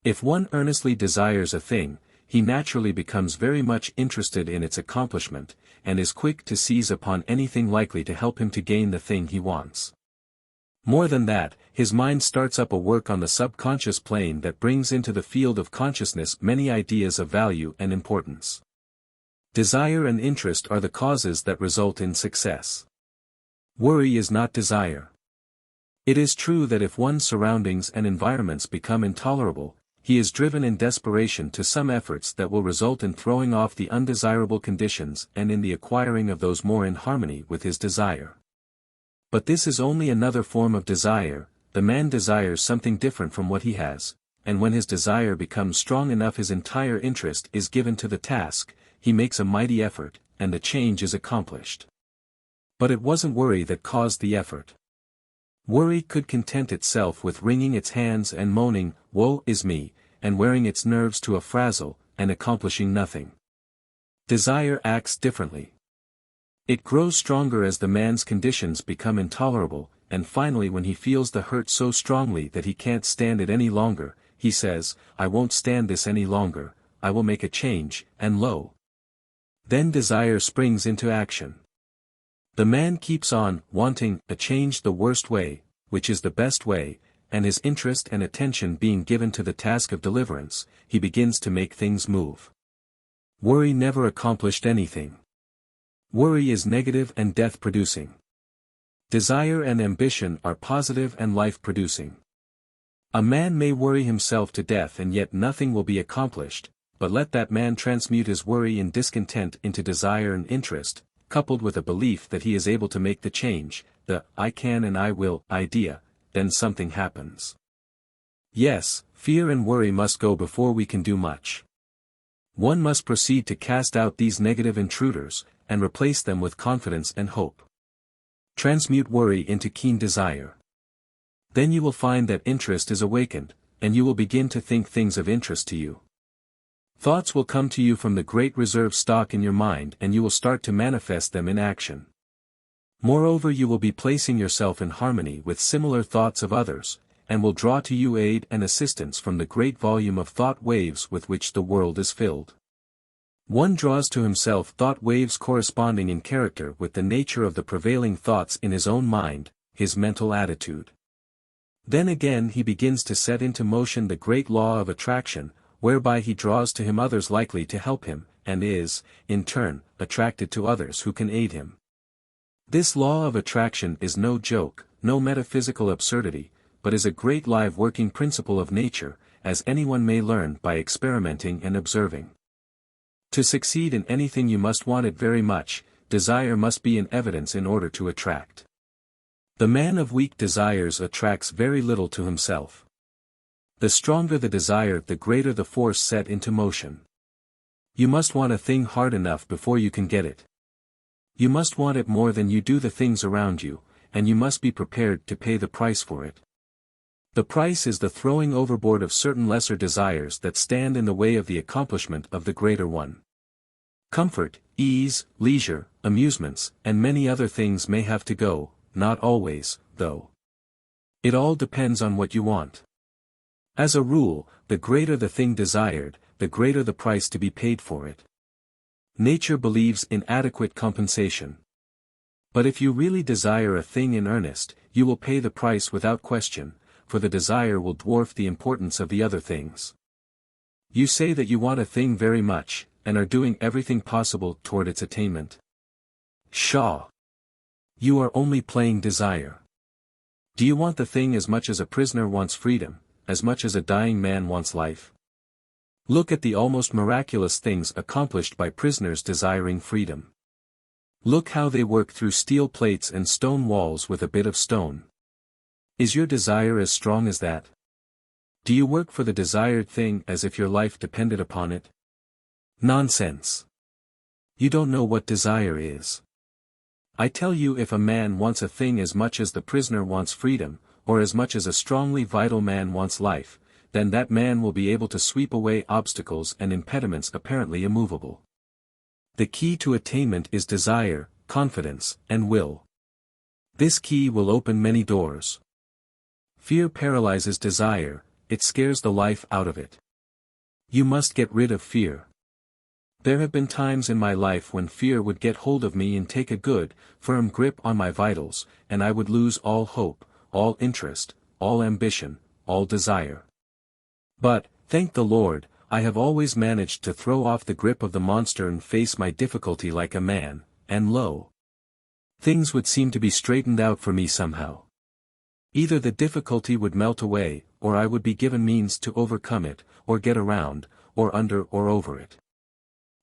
If one earnestly desires a thing, he naturally becomes very much interested in its accomplishment, and is quick to seize upon anything likely to help him to gain the thing he wants. More than that, his mind starts up a work on the subconscious plane that brings into the field of consciousness many ideas of value and importance. Desire and interest are the causes that result in success. Worry is not desire. It is true that if one's surroundings and environments become intolerable, he is driven in desperation to some efforts that will result in throwing off the undesirable conditions and in the acquiring of those more in harmony with his desire. But this is only another form of desire. The man desires something different from what he has, and when his desire becomes strong enough his entire interest is given to the task, he makes a mighty effort, and the change is accomplished. But it wasn't worry that caused the effort. Worry could content itself with wringing its hands and moaning, "Woe is me," and wearing its nerves to a frazzle, and accomplishing nothing. Desire acts differently. It grows stronger as the man's conditions become intolerable, and finally when he feels the hurt so strongly that he can't stand it any longer, he says, "I won't stand this any longer, I will make a change," and lo! Then desire springs into action. The man keeps on, wanting a change the worst way, which is the best way, and his interest and attention being given to the task of deliverance, he begins to make things move. Worry never accomplished anything. Worry is negative and death-producing. Desire and ambition are positive and life-producing. A man may worry himself to death and yet nothing will be accomplished, but let that man transmute his worry and discontent into desire and interest, coupled with a belief that he is able to make the change, the "I can and I will" idea, then something happens. Yes, fear and worry must go before we can do much. One must proceed to cast out these negative intruders, and replace them with confidence and hope. Transmute worry into keen desire. Then you will find that interest is awakened, and you will begin to think things of interest to you. Thoughts will come to you from the great reserve stock in your mind and you will start to manifest them in action. Moreover, you will be placing yourself in harmony with similar thoughts of others, and will draw to you aid and assistance from the great volume of thought waves with which the world is filled. One draws to himself thought waves corresponding in character with the nature of the prevailing thoughts in his own mind, his mental attitude. Then again he begins to set into motion the great law of attraction, whereby he draws to him others likely to help him, and is, in turn, attracted to others who can aid him. This law of attraction is no joke, no metaphysical absurdity, but is a great live working principle of nature, as anyone may learn by experimenting and observing. To succeed in anything you must want it very much, desire must be in evidence in order to attract. The man of weak desires attracts very little to himself. The stronger the desire, the greater the force set into motion. You must want a thing hard enough before you can get it. You must want it more than you do the things around you, and you must be prepared to pay the price for it. The price is the throwing overboard of certain lesser desires that stand in the way of the accomplishment of the greater one. Comfort, ease, leisure, amusements, and many other things may have to go, not always, though. It all depends on what you want. As a rule, the greater the thing desired, the greater the price to be paid for it. Nature believes in adequate compensation. But if you really desire a thing in earnest, you will pay the price without question, for the desire will dwarf the importance of the other things. You say that you want a thing very much, and are doing everything possible toward its attainment. Pshaw! You are only playing desire. Do you want the thing as much as a prisoner wants freedom, as much as a dying man wants life? Look at the almost miraculous things accomplished by prisoners desiring freedom. Look how they work through steel plates and stone walls with a bit of stone. Is your desire as strong as that? Do you work for the desired thing as if your life depended upon it? Nonsense. You don't know what desire is. I tell you, if a man wants a thing as much as the prisoner wants freedom, or as much as a strongly vital man wants life, then that man will be able to sweep away obstacles and impediments apparently immovable. The key to attainment is desire, confidence, and will. This key will open many doors. Fear paralyzes desire, it scares the life out of it. You must get rid of fear. There have been times in my life when fear would get hold of me and take a good, firm grip on my vitals, and I would lose all hope, all interest, all ambition, all desire. But, thank the Lord, I have always managed to throw off the grip of the monster and face my difficulty like a man, and lo! Things would seem to be straightened out for me somehow. Either the difficulty would melt away, or I would be given means to overcome it, or get around, or under or over it.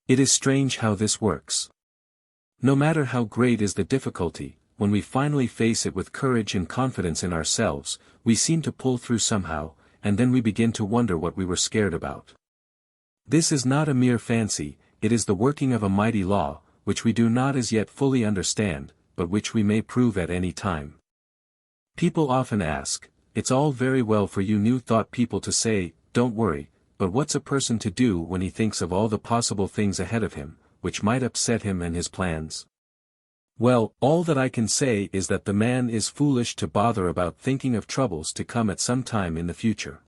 It is strange how this works. No matter how great is the difficulty, when we finally face it with courage and confidence in ourselves, we seem to pull through somehow, and then we begin to wonder what we were scared about. This is not a mere fancy, it is the working of a mighty law, which we do not as yet fully understand, but which we may prove at any time. People often ask, it's all very well for you New Thought people to say, don't worry, but what's a person to do when he thinks of all the possible things ahead of him, which might upset him and his plans? Well, all that I can say is that the man is foolish to bother about thinking of troubles to come at some time in the future.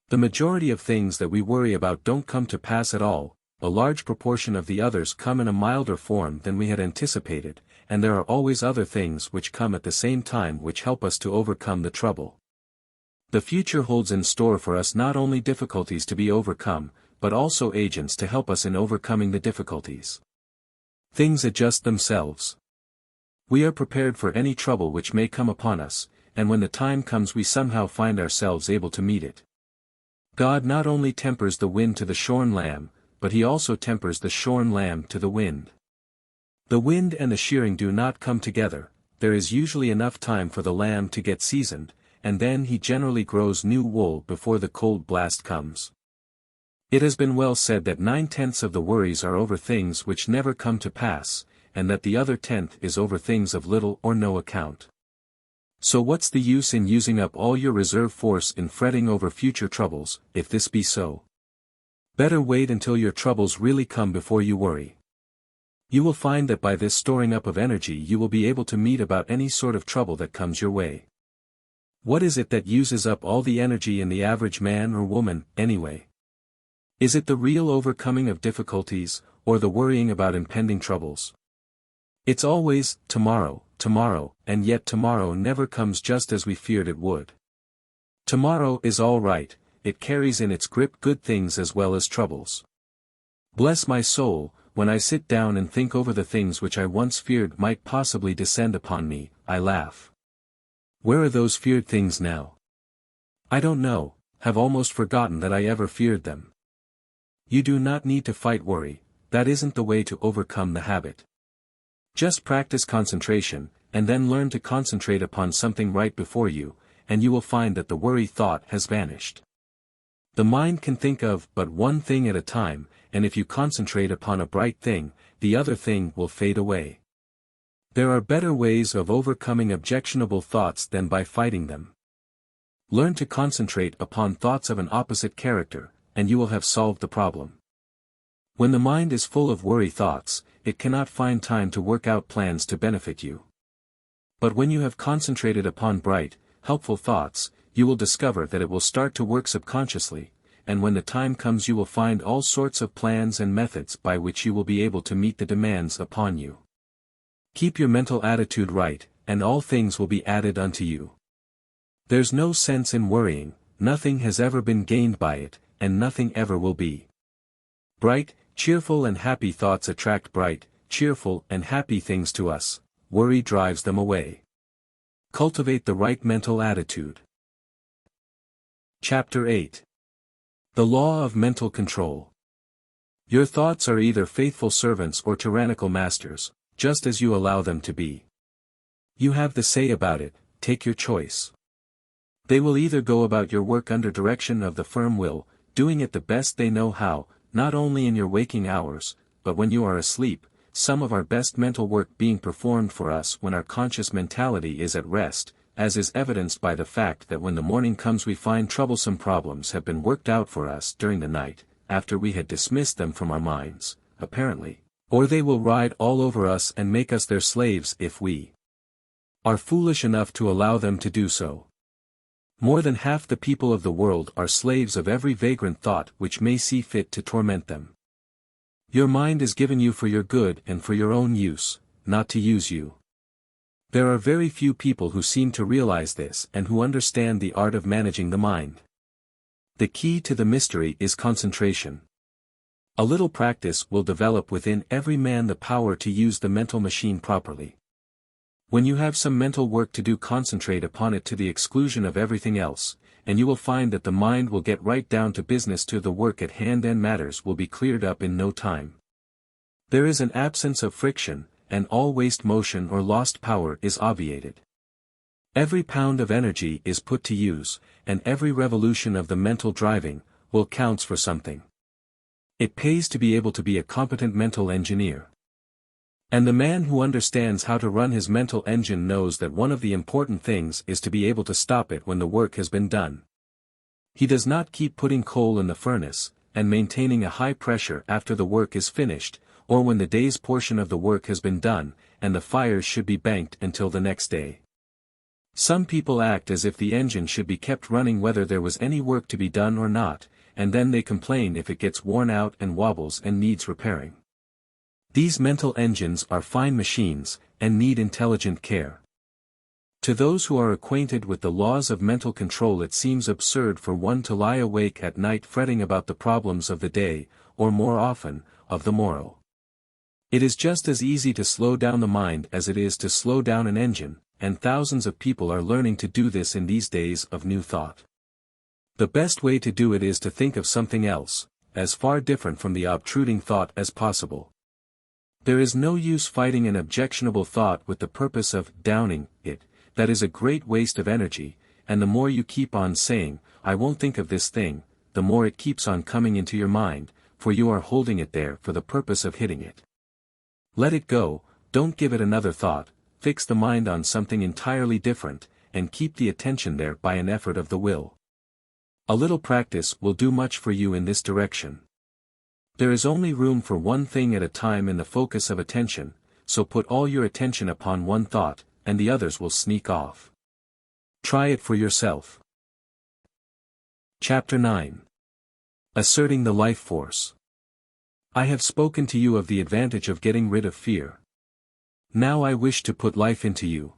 The majority of things that we worry about don't come to pass at all, a large proportion of the others come in a milder form than we had anticipated, and there are always other things which come at the same time which help us to overcome the trouble. The future holds in store for us not only difficulties to be overcome, but also agents to help us in overcoming the difficulties. Things adjust themselves. We are prepared for any trouble which may come upon us, and when the time comes we somehow find ourselves able to meet it. God not only tempers the wind to the shorn lamb, but he also tempers the shorn lamb to the wind. The wind and the shearing do not come together, there is usually enough time for the lamb to get seasoned, and then he generally grows new wool before the cold blast comes. It has been well said that 9/10 of the worries are over things which never come to pass, and that the other 10th is over things of little or no account. So what's the use in using up all your reserve force in fretting over future troubles, if this be so? Better wait until your troubles really come before you worry. You will find that by this storing up of energy you will be able to meet about any sort of trouble that comes your way. What is it that uses up all the energy in the average man or woman, anyway? Is it the real overcoming of difficulties, or the worrying about impending troubles? It's always, tomorrow, and yet tomorrow never comes just as we feared it would. Tomorrow is all right, it carries in its grip good things as well as troubles. Bless my soul, when I sit down and think over the things which I once feared might possibly descend upon me, I laugh. Where are those feared things now? I don't know, have almost forgotten that I ever feared them. You do not need to fight worry, that isn't the way to overcome the habit. Just practice concentration, and then learn to concentrate upon something right before you, and you will find that the worry thought has vanished. The mind can think of but one thing at a time, and if you concentrate upon a bright thing, the other thing will fade away. There are better ways of overcoming objectionable thoughts than by fighting them. Learn to concentrate upon thoughts of an opposite character, and you will have solved the problem. When the mind is full of worry thoughts, it cannot find time to work out plans to benefit you. But when you have concentrated upon bright, helpful thoughts, you will discover that it will start to work subconsciously, and when the time comes you will find all sorts of plans and methods by which you will be able to meet the demands upon you. Keep your mental attitude right, and all things will be added unto you. There's no sense in worrying, nothing has ever been gained by it, and nothing ever will be. Bright, cheerful and happy thoughts attract bright, cheerful and happy things to us, worry drives them away. Cultivate the right mental attitude. Chapter 8. The Law of Mental Control. Your thoughts are either faithful servants or tyrannical masters, just as you allow them to be. You have the say about it, take your choice. They will either go about your work under direction of the firm will, doing it the best they know how, not only in your waking hours, but when you are asleep, some of our best mental work being performed for us when our conscious mentality is at rest, as is evidenced by the fact that when the morning comes we find troublesome problems have been worked out for us during the night, after we had dismissed them from our minds, apparently, or they will ride all over us and make us their slaves if we are foolish enough to allow them to do so. More than half the people of the world are slaves of every vagrant thought which may see fit to torment them. Your mind is given you for your good and for your own use, not to use you. There are very few people who seem to realize this and who understand the art of managing the mind. The key to the mystery is concentration. A little practice will develop within every man the power to use the mental machine properly. When you have some mental work to do, concentrate upon it to the exclusion of everything else, and you will find that the mind will get right down to business, to the work at hand, and matters will be cleared up in no time. There is an absence of friction, and all waste motion or lost power is obviated. Every pound of energy is put to use, and every revolution of the mental driving will counts for something. It pays to be able to be a competent mental engineer. And the man who understands how to run his mental engine knows that one of the important things is to be able to stop it when the work has been done. He does not keep putting coal in the furnace, and maintaining a high pressure after the work is finished, or when the day's portion of the work has been done, and the fires should be banked until the next day. Some people act as if the engine should be kept running whether there was any work to be done or not, and then they complain if it gets worn out and wobbles and needs repairing. These mental engines are fine machines, and need intelligent care. To those who are acquainted with the laws of mental control, it seems absurd for one to lie awake at night fretting about the problems of the day, or more often, of the morrow. It is just as easy to slow down the mind as it is to slow down an engine, and thousands of people are learning to do this in these days of new thought. The best way to do it is to think of something else, as far different from the obtruding thought as possible. There is no use fighting an objectionable thought with the purpose of downing it. That is a great waste of energy, and the more you keep on saying, "I won't think of this thing," the more it keeps on coming into your mind, for you are holding it there for the purpose of hitting it. Let it go, don't give it another thought, fix the mind on something entirely different, and keep the attention there by an effort of the will. A little practice will do much for you in this direction. There is only room for one thing at a time in the focus of attention, so put all your attention upon one thought, and the others will sneak off. Try it for yourself. Chapter 9. Asserting the Life Force. I have spoken to you of the advantage of getting rid of fear. Now I wish to put life into you.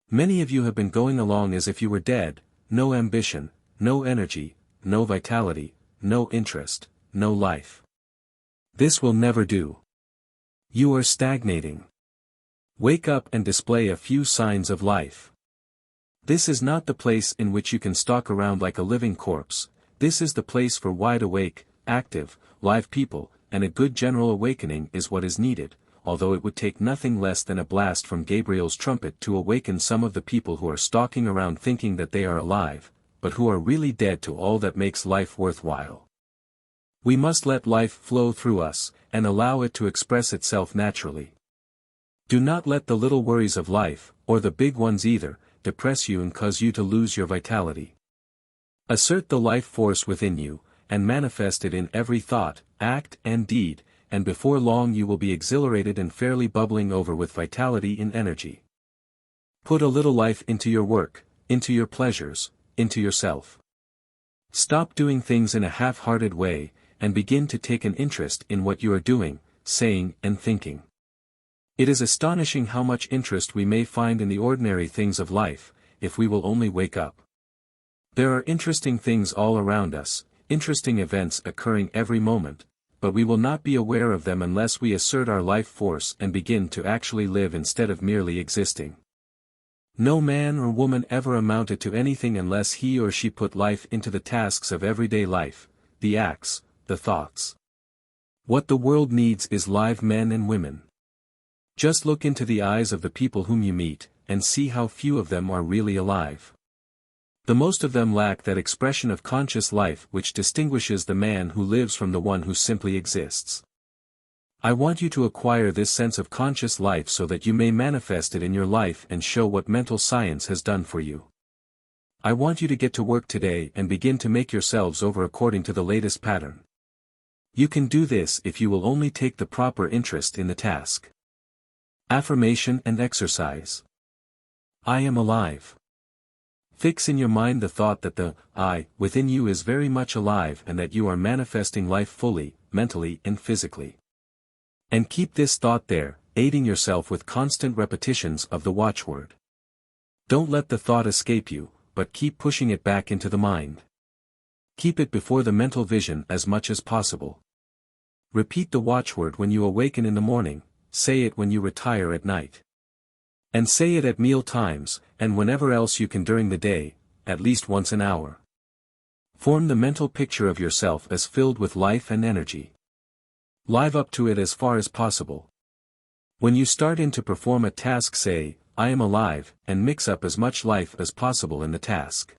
Many of you have been going along as if you were dead, no ambition, no energy, no vitality, no interest, no life. This will never do. You are stagnating. Wake up and display a few signs of life. This is not the place in which you can stalk around like a living corpse. This is the place for wide awake, active, live people, and a good general awakening is what is needed, although it would take nothing less than a blast from Gabriel's trumpet to awaken some of the people who are stalking around thinking that they are alive, but who are really dead to all that makes life worthwhile. We must let life flow through us, and allow it to express itself naturally. Do not let the little worries of life, or the big ones either, depress you and cause you to lose your vitality. Assert the life force within you, and manifest it in every thought, act, and deed, and before long you will be exhilarated and fairly bubbling over with vitality and energy. Put a little life into your work, into your pleasures, into yourself. Stop doing things in a half-hearted way, and begin to take an interest in what you are doing, saying, and thinking. It is astonishing how much interest we may find in the ordinary things of life, if we will only wake up. There are interesting things all around us, interesting events occurring every moment, but we will not be aware of them unless we assert our life force and begin to actually live instead of merely existing. No man or woman ever amounted to anything unless he or she put life into the tasks of everyday life, the acts, the thoughts. What the world needs is live men and women. Just look into the eyes of the people whom you meet, and see how few of them are really alive. The most of them lack that expression of conscious life which distinguishes the man who lives from the one who simply exists. I want you to acquire this sense of conscious life so that you may manifest it in your life and show what mental science has done for you. I want you to get to work today and begin to make yourselves over according to the latest pattern. You can do this if you will only take the proper interest in the task. Affirmation and exercise. I am alive. Fix in your mind the thought that the I within you is very much alive and that you are manifesting life fully, mentally and physically. And keep this thought there, aiding yourself with constant repetitions of the watchword. Don't let the thought escape you, but keep pushing it back into the mind. Keep it before the mental vision as much as possible. Repeat the watchword when you awaken in the morning, say it when you retire at night. And say it at meal times, and whenever else you can during the day, at least once an hour. Form the mental picture of yourself as filled with life and energy. Live up to it as far as possible. When you start in to perform a task, say, I am alive, and mix up as much life as possible in the task.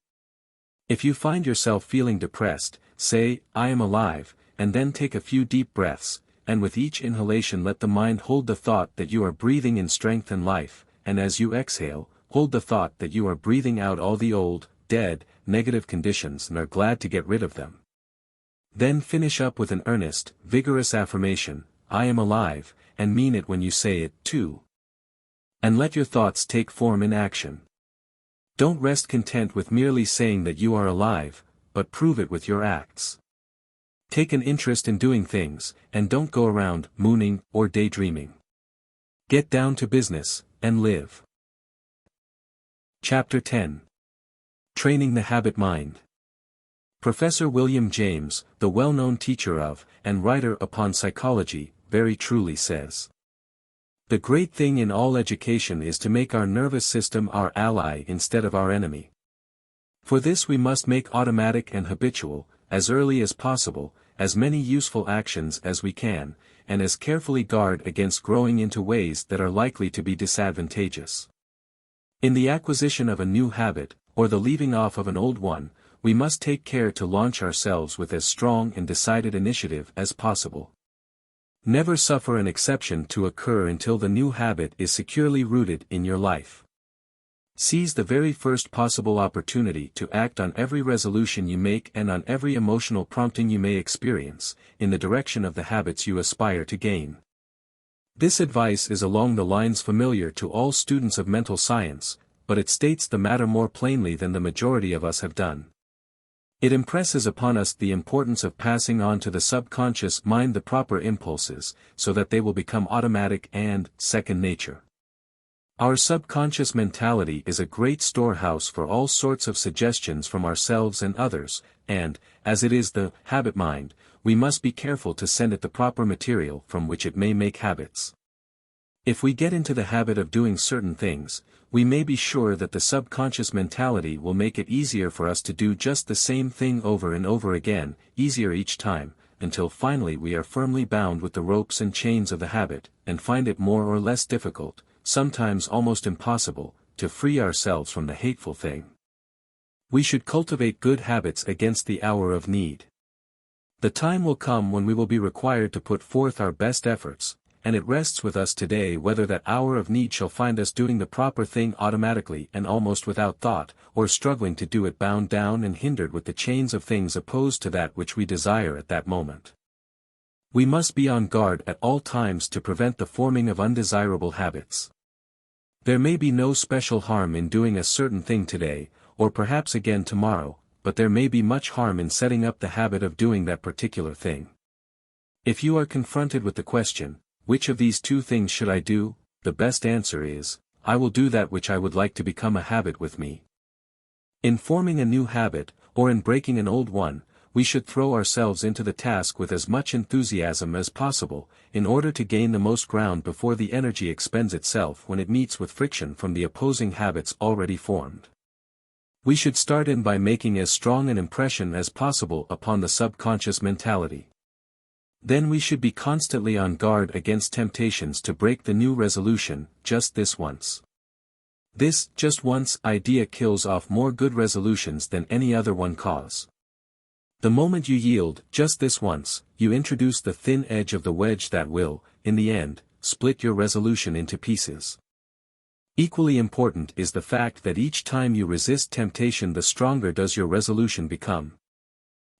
If you find yourself feeling depressed, say, I am alive, and then take a few deep breaths, and with each inhalation let the mind hold the thought that you are breathing in strength and life, and as you exhale, hold the thought that you are breathing out all the old, dead, negative conditions and are glad to get rid of them. Then finish up with an earnest, vigorous affirmation, I am alive, and mean it when you say it, too. And let your thoughts take form in action. Don't rest content with merely saying that you are alive, but prove it with your acts. Take an interest in doing things, and don't go around mooning or daydreaming. Get down to business, and live. Chapter 10. Training the Habit Mind. Professor William James, the well-known teacher of, and writer upon psychology, very truly says, the great thing in all education is to make our nervous system our ally instead of our enemy. For this we must make automatic and habitual, as early as possible, as many useful actions as we can, and as carefully guard against growing into ways that are likely to be disadvantageous. In the acquisition of a new habit, or the leaving off of an old one, we must take care to launch ourselves with as strong and decided initiative as possible. Never suffer an exception to occur until the new habit is securely rooted in your life. Seize the very first possible opportunity to act on every resolution you make and on every emotional prompting you may experience, in the direction of the habits you aspire to gain. This advice is along the lines familiar to all students of mental science, but it states the matter more plainly than the majority of us have done. It impresses upon us the importance of passing on to the subconscious mind the proper impulses, so that they will become automatic and second nature. Our subconscious mentality is a great storehouse for all sorts of suggestions from ourselves and others, and, as it is the habit mind, we must be careful to send it the proper material from which it may make habits. If we get into the habit of doing certain things, we may be sure that the subconscious mentality will make it easier for us to do just the same thing over and over again, easier each time, until finally we are firmly bound with the ropes and chains of the habit, and find it more or less difficult, sometimes almost impossible, to free ourselves from the hateful thing. We should cultivate good habits against the hour of need. The time will come when we will be required to put forth our best efforts, and it rests with us today whether that hour of need shall find us doing the proper thing automatically and almost without thought, or struggling to do it bound down and hindered with the chains of things opposed to that which we desire at that moment. We must be on guard at all times to prevent the forming of undesirable habits. There may be no special harm in doing a certain thing today, or perhaps again tomorrow, but there may be much harm in setting up the habit of doing that particular thing. If you are confronted with the question, which of these two things should I do? The best answer is, I will do that which I would like to become a habit with me. In forming a new habit, or in breaking an old one, we should throw ourselves into the task with as much enthusiasm as possible, in order to gain the most ground before the energy expends itself when it meets with friction from the opposing habits already formed. We should start in by making as strong an impression as possible upon the subconscious mentality. Then we should be constantly on guard against temptations to break the new resolution, just this once. This "just once" idea kills off more good resolutions than any other one cause. The moment you yield, just this once, you introduce the thin edge of the wedge that will, in the end, split your resolution into pieces. Equally important is the fact that each time you resist temptation, the stronger does your resolution become.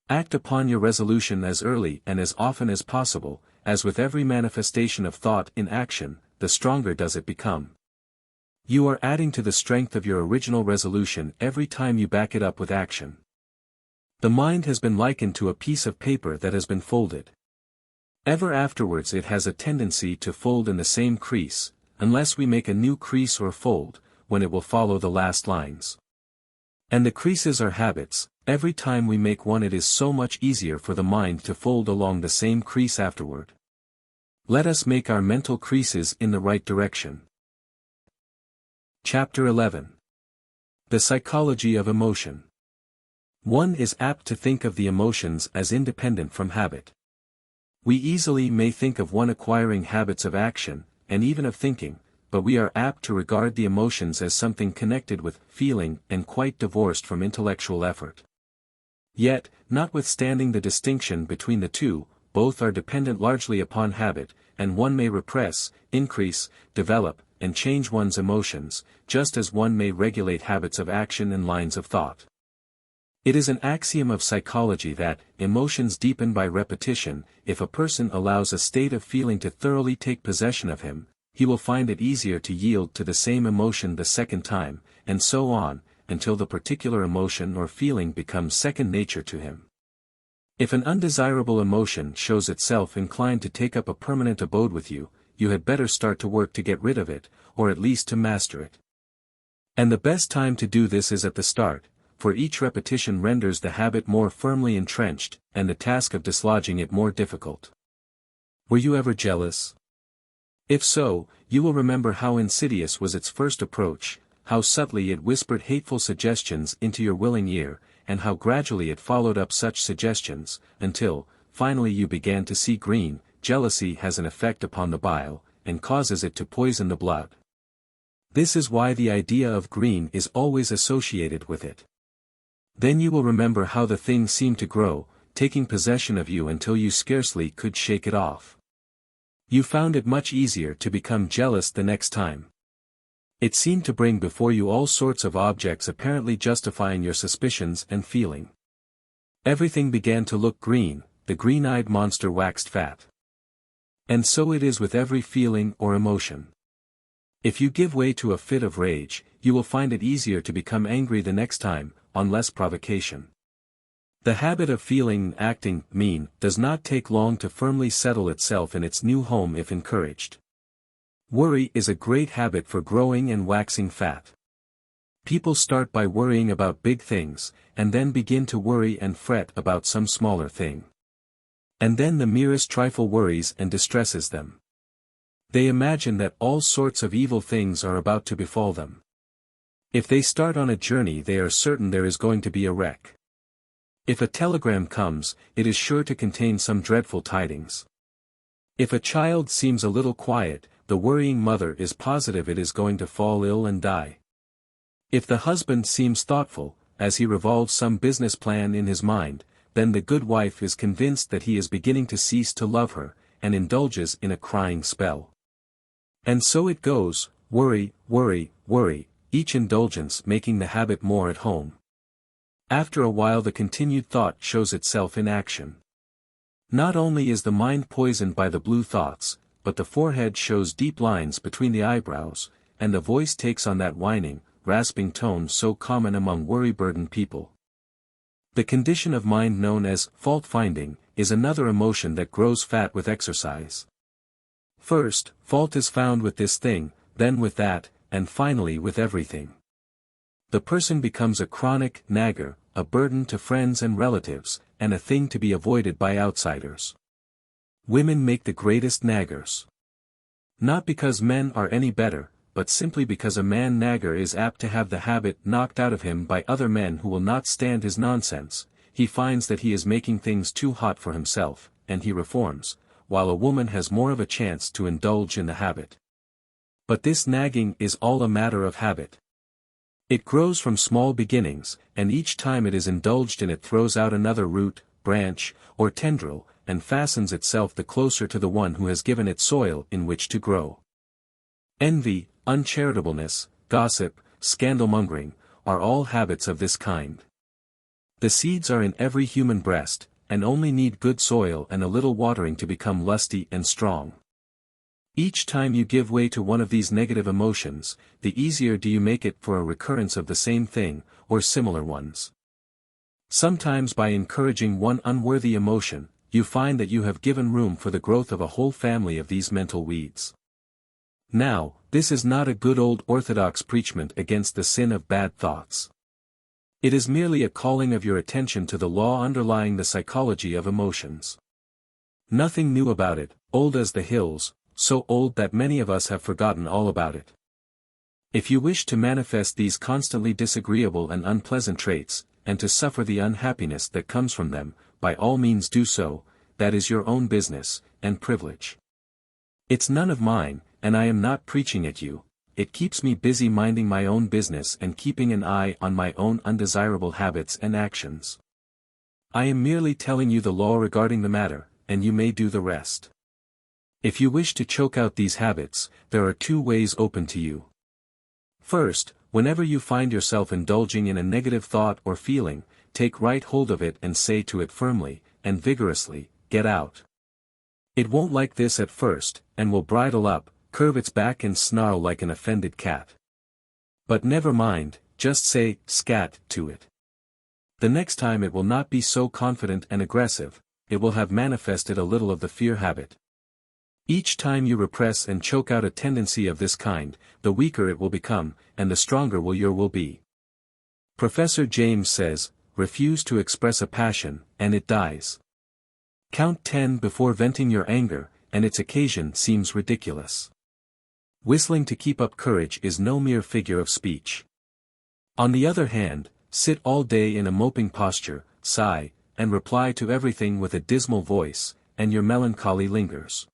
Act upon your resolution as early and as often as possible, as with every manifestation of thought in action, the stronger does it become. You are adding to the strength of your original resolution every time you back it up with action. The mind has been likened to a piece of paper that has been folded. Ever afterwards it has a tendency to fold in the same crease, unless we make a new crease or fold, when it will follow the last lines. And the creases are habits. Every time we make one, it is so much easier for the mind to fold along the same crease afterward. Let us make our mental creases in the right direction. Chapter 11. The Psychology of Emotion. One is apt to think of the emotions as independent from habit. We easily may think of one acquiring habits of action, and even of thinking, but we are apt to regard the emotions as something connected with feeling and quite divorced from intellectual effort. Yet, notwithstanding the distinction between the two, both are dependent largely upon habit, and one may repress, increase, develop, and change one's emotions, just as one may regulate habits of action and lines of thought. It is an axiom of psychology that, emotions deepen by repetition. If a person allows a state of feeling to thoroughly take possession of him, he will find it easier to yield to the same emotion the second time, and so on, until the particular emotion or feeling becomes second nature to him. If an undesirable emotion shows itself inclined to take up a permanent abode with you, you had better start to work to get rid of it, or at least to master it. And the best time to do this is at the start, for each repetition renders the habit more firmly entrenched, and the task of dislodging it more difficult. Were you ever jealous? If so, you will remember how insidious was its first approach, how subtly it whispered hateful suggestions into your willing ear, and how gradually it followed up such suggestions, until, finally you began to see green. Jealousy has an effect upon the bile, and causes it to poison the blood. This is why the idea of green is always associated with it. Then you will remember how the thing seemed to grow, taking possession of you until you scarcely could shake it off. You found it much easier to become jealous the next time. It seemed to bring before you all sorts of objects apparently justifying your suspicions and feeling. Everything began to look green, the green-eyed monster waxed fat. And so it is with every feeling or emotion. If you give way to a fit of rage, you will find it easier to become angry the next time, on less provocation. The habit of feeling and acting mean does not take long to firmly settle itself in its new home if encouraged. Worry is a great habit for growing and waxing fat. People start by worrying about big things, and then begin to worry and fret about some smaller thing. And then the merest trifle worries and distresses them. They imagine that all sorts of evil things are about to befall them. If they start on a journey, they are certain there is going to be a wreck. If a telegram comes, it is sure to contain some dreadful tidings. If a child seems a little quiet, the worrying mother is positive it is going to fall ill and die. If the husband seems thoughtful, as he revolves some business plan in his mind, then the good wife is convinced that he is beginning to cease to love her, and indulges in a crying spell. And so it goes, worry, worry, worry, each indulgence making the habit more at home. After a while the continued thought shows itself in action. Not only is the mind poisoned by the blue thoughts, but the forehead shows deep lines between the eyebrows, and the voice takes on that whining, rasping tone so common among worry-burdened people. The condition of mind known as fault-finding is another emotion that grows fat with exercise. First, fault is found with this thing, then with that, and finally with everything. The person becomes a chronic nagger, a burden to friends and relatives, and a thing to be avoided by outsiders. Women make the greatest naggers. Not because men are any better, but simply because a man nagger is apt to have the habit knocked out of him by other men who will not stand his nonsense. He finds that he is making things too hot for himself, and he reforms, while a woman has more of a chance to indulge in the habit. But this nagging is all a matter of habit. It grows from small beginnings, and each time it is indulged in it throws out another root, branch, or tendril, and fastens itself the closer to the one who has given it soil in which to grow. Envy, uncharitableness, gossip, scandalmongering, are all habits of this kind. The seeds are in every human breast, and only need good soil and a little watering to become lusty and strong. Each time you give way to one of these negative emotions, the easier do you make it for a recurrence of the same thing, or similar ones. Sometimes by encouraging one unworthy emotion, you find that you have given room for the growth of a whole family of these mental weeds. Now, this is not a good old orthodox preachment against the sin of bad thoughts. It is merely a calling of your attention to the law underlying the psychology of emotions. Nothing new about it, old as the hills, so old that many of us have forgotten all about it. If you wish to manifest these constantly disagreeable and unpleasant traits, and to suffer the unhappiness that comes from them, by all means do so, that is your own business, and privilege. It's none of mine, and I am not preaching at you. It keeps me busy minding my own business and keeping an eye on my own undesirable habits and actions. I am merely telling you the law regarding the matter, and you may do the rest. If you wish to choke out these habits, there are two ways open to you. First, whenever you find yourself indulging in a negative thought or feeling, take right hold of it and say to it firmly, and vigorously, "Get out." It won't like this at first, and will bridle up, curve its back and snarl like an offended cat. But never mind, just say, "Scat," to it. The next time it will not be so confident and aggressive, it will have manifested a little of the fear habit. Each time you repress and choke out a tendency of this kind, the weaker it will become, and the stronger your will be. Professor James says, refuse to express a passion, and it dies. Count 10 before venting your anger, and its occasion seems ridiculous. Whistling to keep up courage is no mere figure of speech. On the other hand, sit all day in a moping posture, sigh, and reply to everything with a dismal voice, and your melancholy lingers.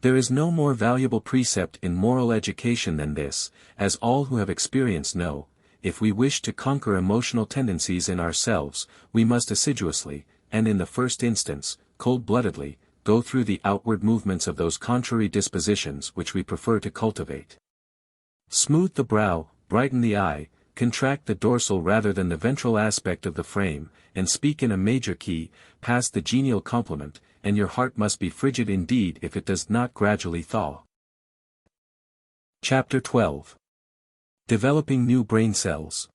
There is no more valuable precept in moral education than this, as all who have experience know. If we wish to conquer emotional tendencies in ourselves, we must assiduously, and in the first instance, cold-bloodedly, go through the outward movements of those contrary dispositions which we prefer to cultivate. Smooth the brow, brighten the eye, contract the dorsal rather than the ventral aspect of the frame, and speak in a major key, pass the genial compliment, and your heart must be frigid indeed if it does not gradually thaw. Chapter 12. Developing New Brain Cells.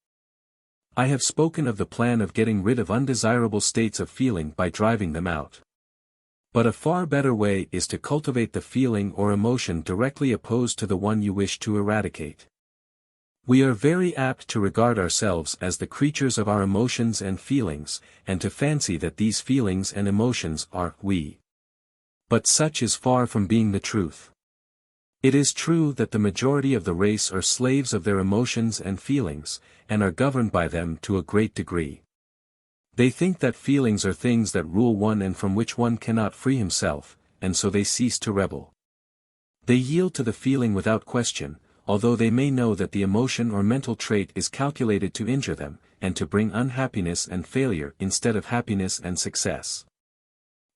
I have spoken of the plan of getting rid of undesirable states of feeling by driving them out. But a far better way is to cultivate the feeling or emotion directly opposed to the one you wish to eradicate. We are very apt to regard ourselves as the creatures of our emotions and feelings, and to fancy that these feelings and emotions are we. But such is far from being the truth. It is true that the majority of the race are slaves of their emotions and feelings, and are governed by them to a great degree. They think that feelings are things that rule one and from which one cannot free himself, and so they cease to rebel. They yield to the feeling without question, although they may know that the emotion or mental trait is calculated to injure them, and to bring unhappiness and failure instead of happiness and success.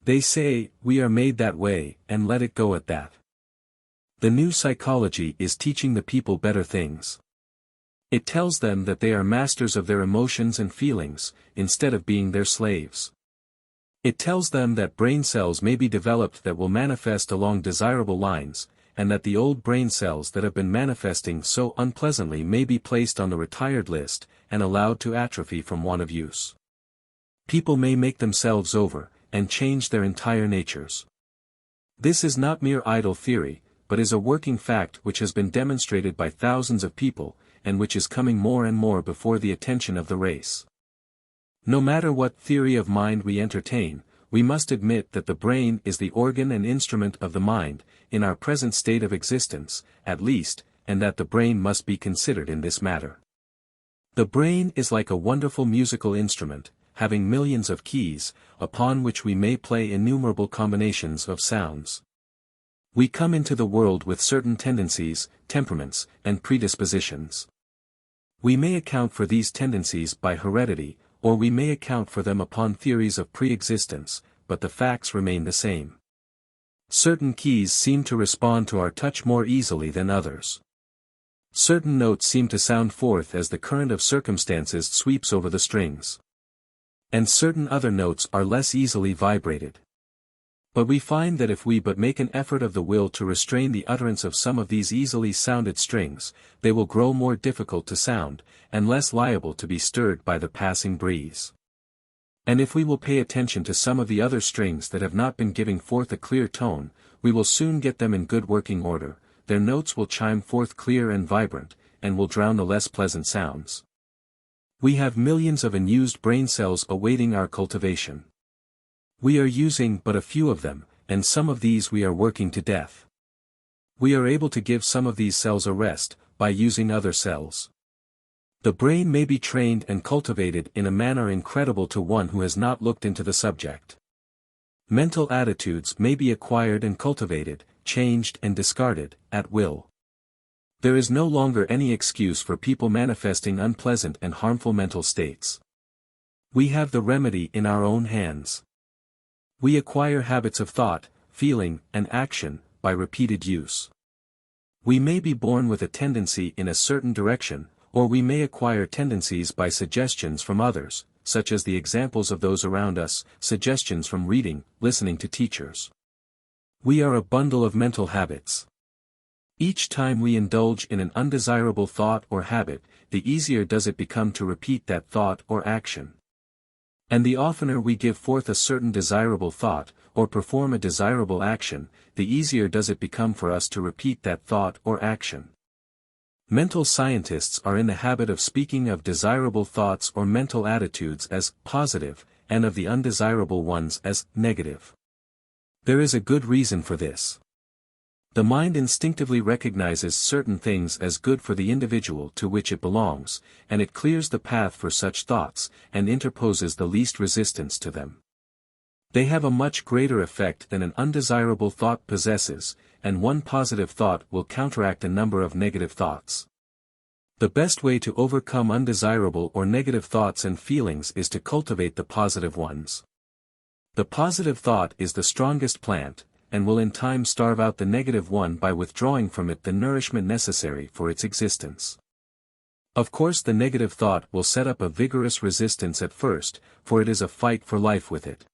They say, "We are made that way," and let it go at that. The new psychology is teaching the people better things. It tells them that they are masters of their emotions and feelings, instead of being their slaves. It tells them that brain cells may be developed that will manifest along desirable lines, and that the old brain cells that have been manifesting so unpleasantly may be placed on the retired list, and allowed to atrophy from want of use. People may make themselves over, and change their entire natures. This is not mere idle theory, but is a working fact which has been demonstrated by thousands of people, and which is coming more and more before the attention of the race. No matter what theory of mind we entertain, we must admit that the brain is the organ and instrument of the mind, in our present state of existence, at least, and that the brain must be considered in this matter. The brain is like a wonderful musical instrument, having millions of keys, upon which we may play innumerable combinations of sounds. We come into the world with certain tendencies, temperaments, and predispositions. We may account for these tendencies by heredity, or we may account for them upon theories of pre-existence, but the facts remain the same. Certain keys seem to respond to our touch more easily than others. Certain notes seem to sound forth as the current of circumstances sweeps over the strings. And certain other notes are less easily vibrated. But we find that if we but make an effort of the will to restrain the utterance of some of these easily sounded strings, they will grow more difficult to sound, and less liable to be stirred by the passing breeze. And if we will pay attention to some of the other strings that have not been giving forth a clear tone, we will soon get them in good working order, their notes will chime forth clear and vibrant, and will drown the less pleasant sounds. We have millions of unused brain cells awaiting our cultivation. We are using but a few of them, and some of these we are working to death. We are able to give some of these cells a rest, by using other cells. The brain may be trained and cultivated in a manner incredible to one who has not looked into the subject. Mental attitudes may be acquired and cultivated, changed and discarded, at will. There is no longer any excuse for people manifesting unpleasant and harmful mental states. We have the remedy in our own hands. We acquire habits of thought, feeling, and action, by repeated use. We may be born with a tendency in a certain direction, or we may acquire tendencies by suggestions from others, such as the examples of those around us, suggestions from reading, listening to teachers. We are a bundle of mental habits. Each time we indulge in an undesirable thought or habit, the easier does it become to repeat that thought or action. And the oftener we give forth a certain desirable thought, or perform a desirable action, the easier does it become for us to repeat that thought or action. Mental scientists are in the habit of speaking of desirable thoughts or mental attitudes as positive, and of the undesirable ones as negative. There is a good reason for this. The mind instinctively recognizes certain things as good for the individual to which it belongs, and it clears the path for such thoughts, and interposes the least resistance to them. They have a much greater effect than an undesirable thought possesses, and one positive thought will counteract a number of negative thoughts. The best way to overcome undesirable or negative thoughts and feelings is to cultivate the positive ones. The positive thought is the strongest plant, and will in time starve out the negative one by withdrawing from it the nourishment necessary for its existence. Of course, the negative thought will set up a vigorous resistance at first, for it is a fight for life with it.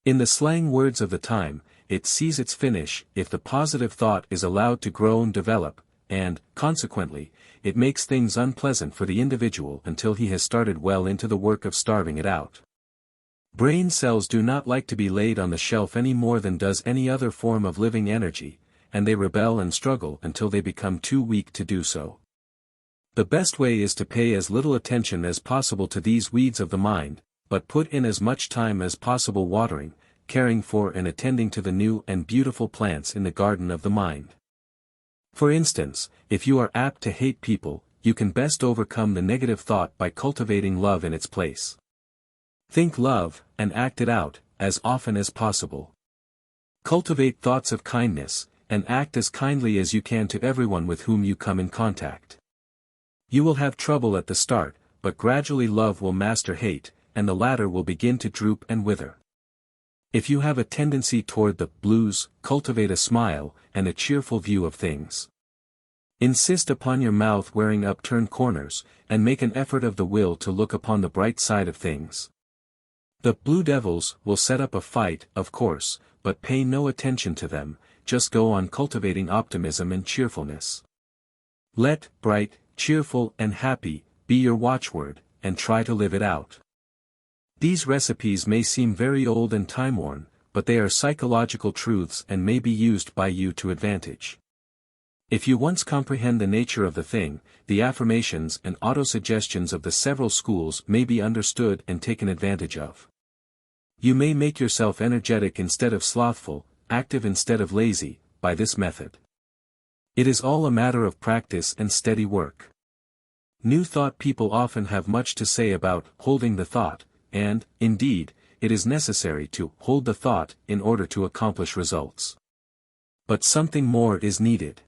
In the slang words of the time, it sees its finish if the positive thought is allowed to grow and develop, and, consequently, it makes things unpleasant for the individual until he has started well into the work of starving it out. Brain cells do not like to be laid on the shelf any more than does any other form of living energy, and they rebel and struggle until they become too weak to do so. The best way is to pay as little attention as possible to these weeds of the mind, but put in as much time as possible watering, caring for and attending to the new and beautiful plants in the garden of the mind. For instance, if you are apt to hate people, you can best overcome the negative thought by cultivating love in its place. Think love, and act it out, as often as possible. Cultivate thoughts of kindness, and act as kindly as you can to everyone with whom you come in contact. You will have trouble at the start, but gradually love will master hate, and the latter will begin to droop and wither. If you have a tendency toward the blues, cultivate a smile, and a cheerful view of things. Insist upon your mouth wearing upturned corners, and make an effort of the will to look upon the bright side of things. The blue devils will set up a fight, of course, but pay no attention to them, just go on cultivating optimism and cheerfulness. Let bright, cheerful and happy be your watchword, and try to live it out. These recipes may seem very old and time-worn, but they are psychological truths and may be used by you to advantage. If you once comprehend the nature of the thing, the affirmations and autosuggestions of the several schools may be understood and taken advantage of. You may make yourself energetic instead of slothful, active instead of lazy, by this method. It is all a matter of practice and steady work. New Thought people often have much to say about holding the thought, and, indeed, it is necessary to hold the thought in order to accomplish results. But something more is needed.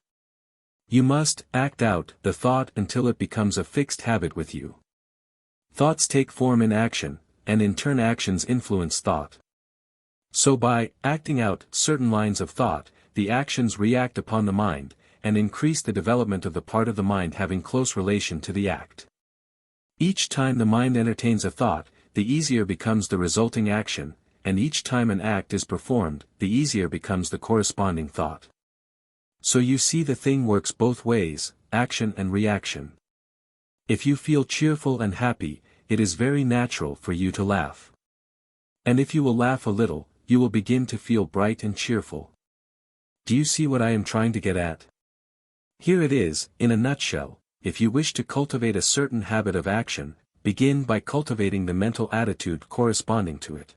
You must act out the thought until it becomes a fixed habit with you. Thoughts take form in action, and in turn actions influence thought. So by acting out certain lines of thought, the actions react upon the mind, and increase the development of the part of the mind having close relation to the act. Each time the mind entertains a thought, the easier becomes the resulting action, and each time an act is performed, the easier becomes the corresponding thought. So you see the thing works both ways, action and reaction. If you feel cheerful and happy, it is very natural for you to laugh. And if you will laugh a little, you will begin to feel bright and cheerful. Do you see what I am trying to get at? Here it is, in a nutshell. If you wish to cultivate a certain habit of action, begin by cultivating the mental attitude corresponding to it.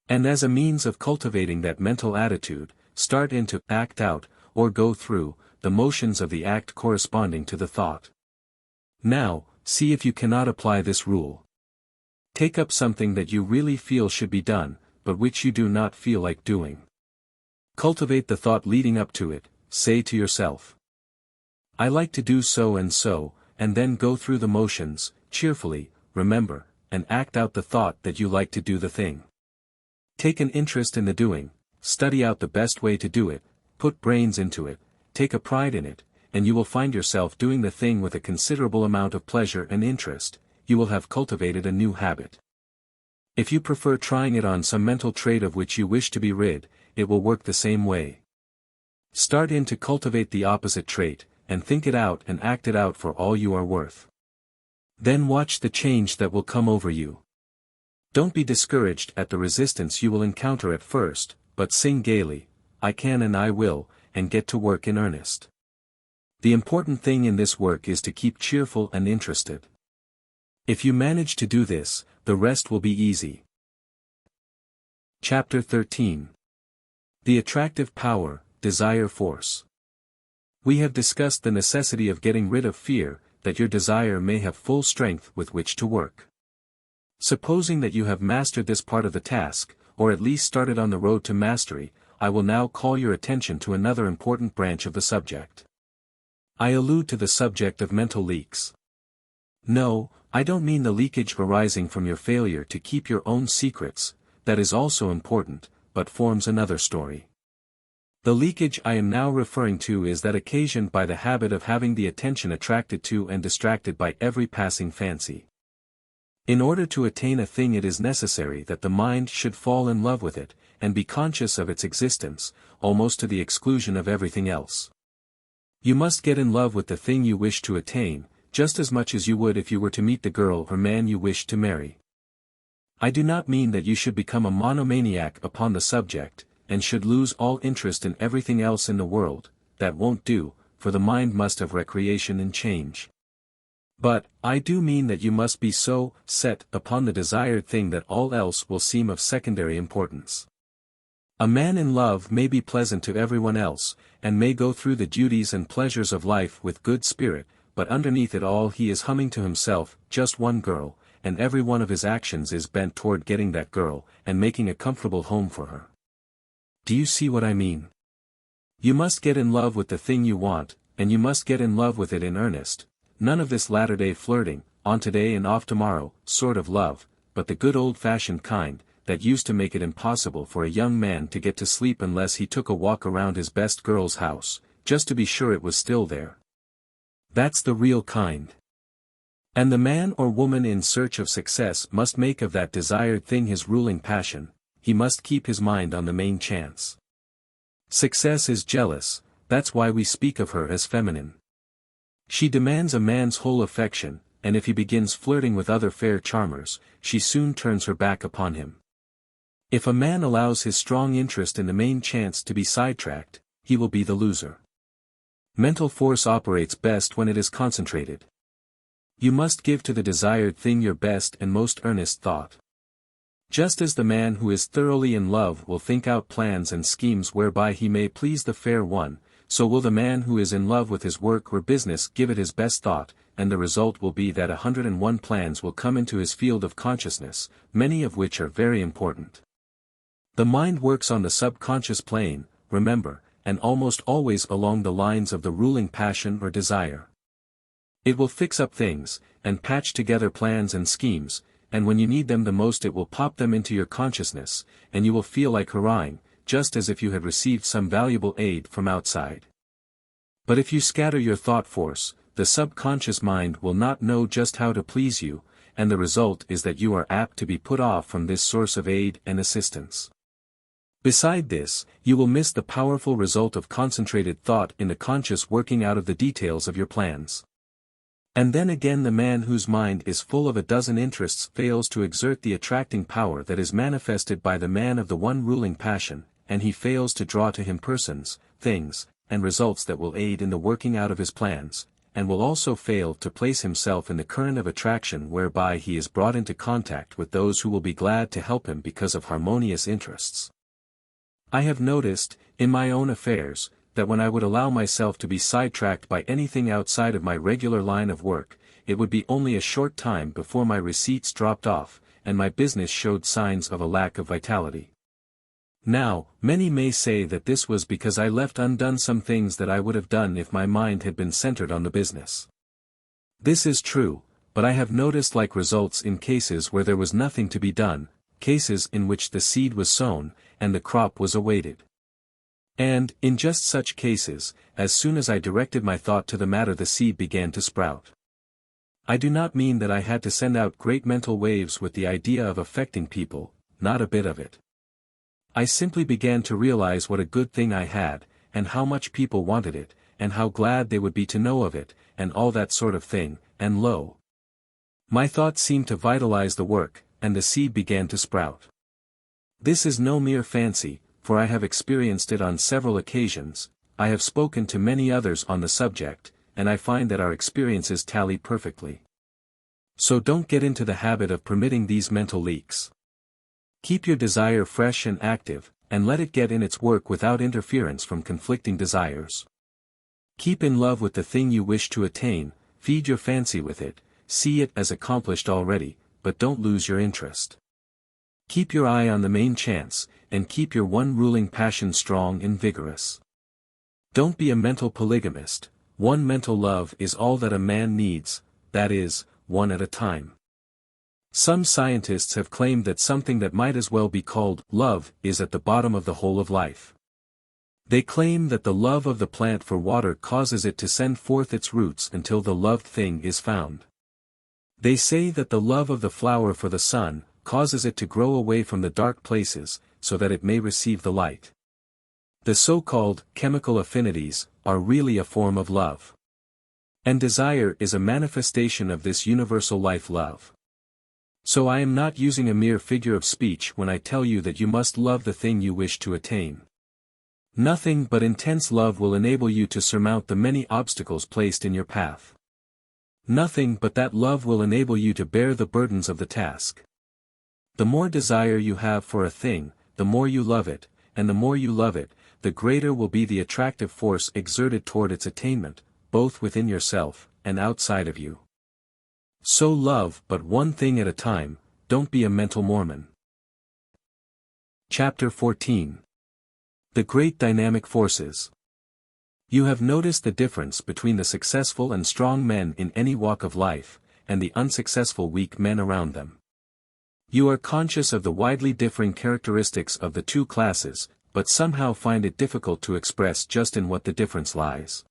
And as a means of cultivating that mental attitude, start into act out, or go through, the motions of the act corresponding to the thought. Now, see if you cannot apply this rule. Take up something that you really feel should be done, but which you do not feel like doing. Cultivate the thought leading up to it, say to yourself, I like to do so, and then go through the motions, cheerfully, remember, and act out the thought that you like to do the thing. Take an interest in the doing, study out the best way to do it, put brains into it, take a pride in it, and you will find yourself doing the thing with a considerable amount of pleasure and interest. You will have cultivated a new habit. If you prefer trying it on some mental trait of which you wish to be rid, it will work the same way. Start in to cultivate the opposite trait, and think it out and act it out for all you are worth. Then watch the change that will come over you. Don't be discouraged at the resistance you will encounter at first, but sing gaily, I can and I will, and get to work in earnest. The important thing in this work is to keep cheerful and interested. If you manage to do this, the rest will be easy. Chapter 13. The Attractive Power, Desire Force. We have discussed the necessity of getting rid of fear, that your desire may have full strength with which to work. Supposing that you have mastered this part of the task, or at least started on the road to mastery, I will now call your attention to another important branch of the subject. I allude to the subject of mental leaks. No, I don't mean the leakage arising from your failure to keep your own secrets, that is also important, but forms another story. The leakage I am now referring to is that occasioned by the habit of having the attention attracted to and distracted by every passing fancy. In order to attain a thing it is necessary that the mind should fall in love with it, and be conscious of its existence, almost to the exclusion of everything else. You must get in love with the thing you wish to attain, just as much as you would if you were to meet the girl or man you wish to marry. I do not mean that you should become a monomaniac upon the subject, and should lose all interest in everything else in the world. That won't do, for the mind must have recreation and change. But, I do mean that you must be so set upon the desired thing that all else will seem of secondary importance. A man in love may be pleasant to everyone else, and may go through the duties and pleasures of life with good spirit, but underneath it all he is humming to himself, just one girl, and every one of his actions is bent toward getting that girl, and making a comfortable home for her. Do you see what I mean? You must get in love with the thing you want, and you must get in love with it in earnest. None of this latter-day flirting, on today and off tomorrow, sort of love, but the good old-fashioned kind, that used to make it impossible for a young man to get to sleep unless he took a walk around his best girl's house, just to be sure it was still there. That's the real kind. And the man or woman in search of success must make of that desired thing his ruling passion. He must keep his mind on the main chance. Success is jealous, that's why we speak of her as feminine. She demands a man's whole affection, and if he begins flirting with other fair charmers, she soon turns her back upon him. If a man allows his strong interest in the main chance to be sidetracked, he will be the loser. Mental force operates best when it is concentrated. You must give to the desired thing your best and most earnest thought. Just as the man who is thoroughly in love will think out plans and schemes whereby he may please the fair one, so will the man who is in love with his work or business give it his best thought, and the result will be that 101 plans will come into his field of consciousness, many of which are very important. The mind works on the subconscious plane, remember, and almost always along the lines of the ruling passion or desire. It will fix up things, and patch together plans and schemes, and when you need them the most it will pop them into your consciousness, and you will feel like hurrahing, just as if you had received some valuable aid from outside. But if you scatter your thought force, the subconscious mind will not know just how to please you, and the result is that you are apt to be put off from this source of aid and assistance. Beside this, you will miss the powerful result of concentrated thought in the conscious working out of the details of your plans. And then again the man whose mind is full of a dozen interests fails to exert the attracting power that is manifested by the man of the one ruling passion, and he fails to draw to him persons, things, and results that will aid in the working out of his plans, and will also fail to place himself in the current of attraction whereby he is brought into contact with those who will be glad to help him because of harmonious interests. I have noticed, in my own affairs, that when I would allow myself to be sidetracked by anything outside of my regular line of work, it would be only a short time before my receipts dropped off, and my business showed signs of a lack of vitality. Now, many may say that this was because I left undone some things that I would have done if my mind had been centered on the business. This is true, but I have noticed like results in cases where there was nothing to be done, cases in which the seed was sown, and the crop was awaited. And, in just such cases, as soon as I directed my thought to the matter the seed began to sprout. I do not mean that I had to send out great mental waves with the idea of affecting people, not a bit of it. I simply began to realize what a good thing I had, and how much people wanted it, and how glad they would be to know of it, and all that sort of thing, and lo! My thought seemed to vitalize the work, and the seed began to sprout. This is no mere fancy, for I have experienced it on several occasions, I have spoken to many others on the subject, and I find that our experiences tally perfectly. So don't get into the habit of permitting these mental leaks. Keep your desire fresh and active, and let it get in its work without interference from conflicting desires. Keep in love with the thing you wish to attain, feed your fancy with it, see it as accomplished already, but don't lose your interest. Keep your eye on the main chance, and keep your one ruling passion strong and vigorous. Don't be a mental polygamist. One mental love is all that a man needs, that is, one at a time. Some scientists have claimed that something that might as well be called love is at the bottom of the whole of life. They claim that the love of the plant for water causes it to send forth its roots until the loved thing is found. They say that the love of the flower for the sun causes it to grow away from the dark places, so that it may receive the light. The so-called chemical affinities are really a form of love. And desire is a manifestation of this universal life love. So I am not using a mere figure of speech when I tell you that you must love the thing you wish to attain. Nothing but intense love will enable you to surmount the many obstacles placed in your path. Nothing but that love will enable you to bear the burdens of the task. The more desire you have for a thing, the more you love it, and the more you love it, the greater will be the attractive force exerted toward its attainment, both within yourself, and outside of you. So love but one thing at a time, don't be a mental Mormon. Chapter 14. The Great Dynamic Forces. You have noticed the difference between the successful and strong men in any walk of life, and the unsuccessful weak men around them. You are conscious of the widely differing characteristics of the two classes, but somehow find it difficult to express just in what the difference lies.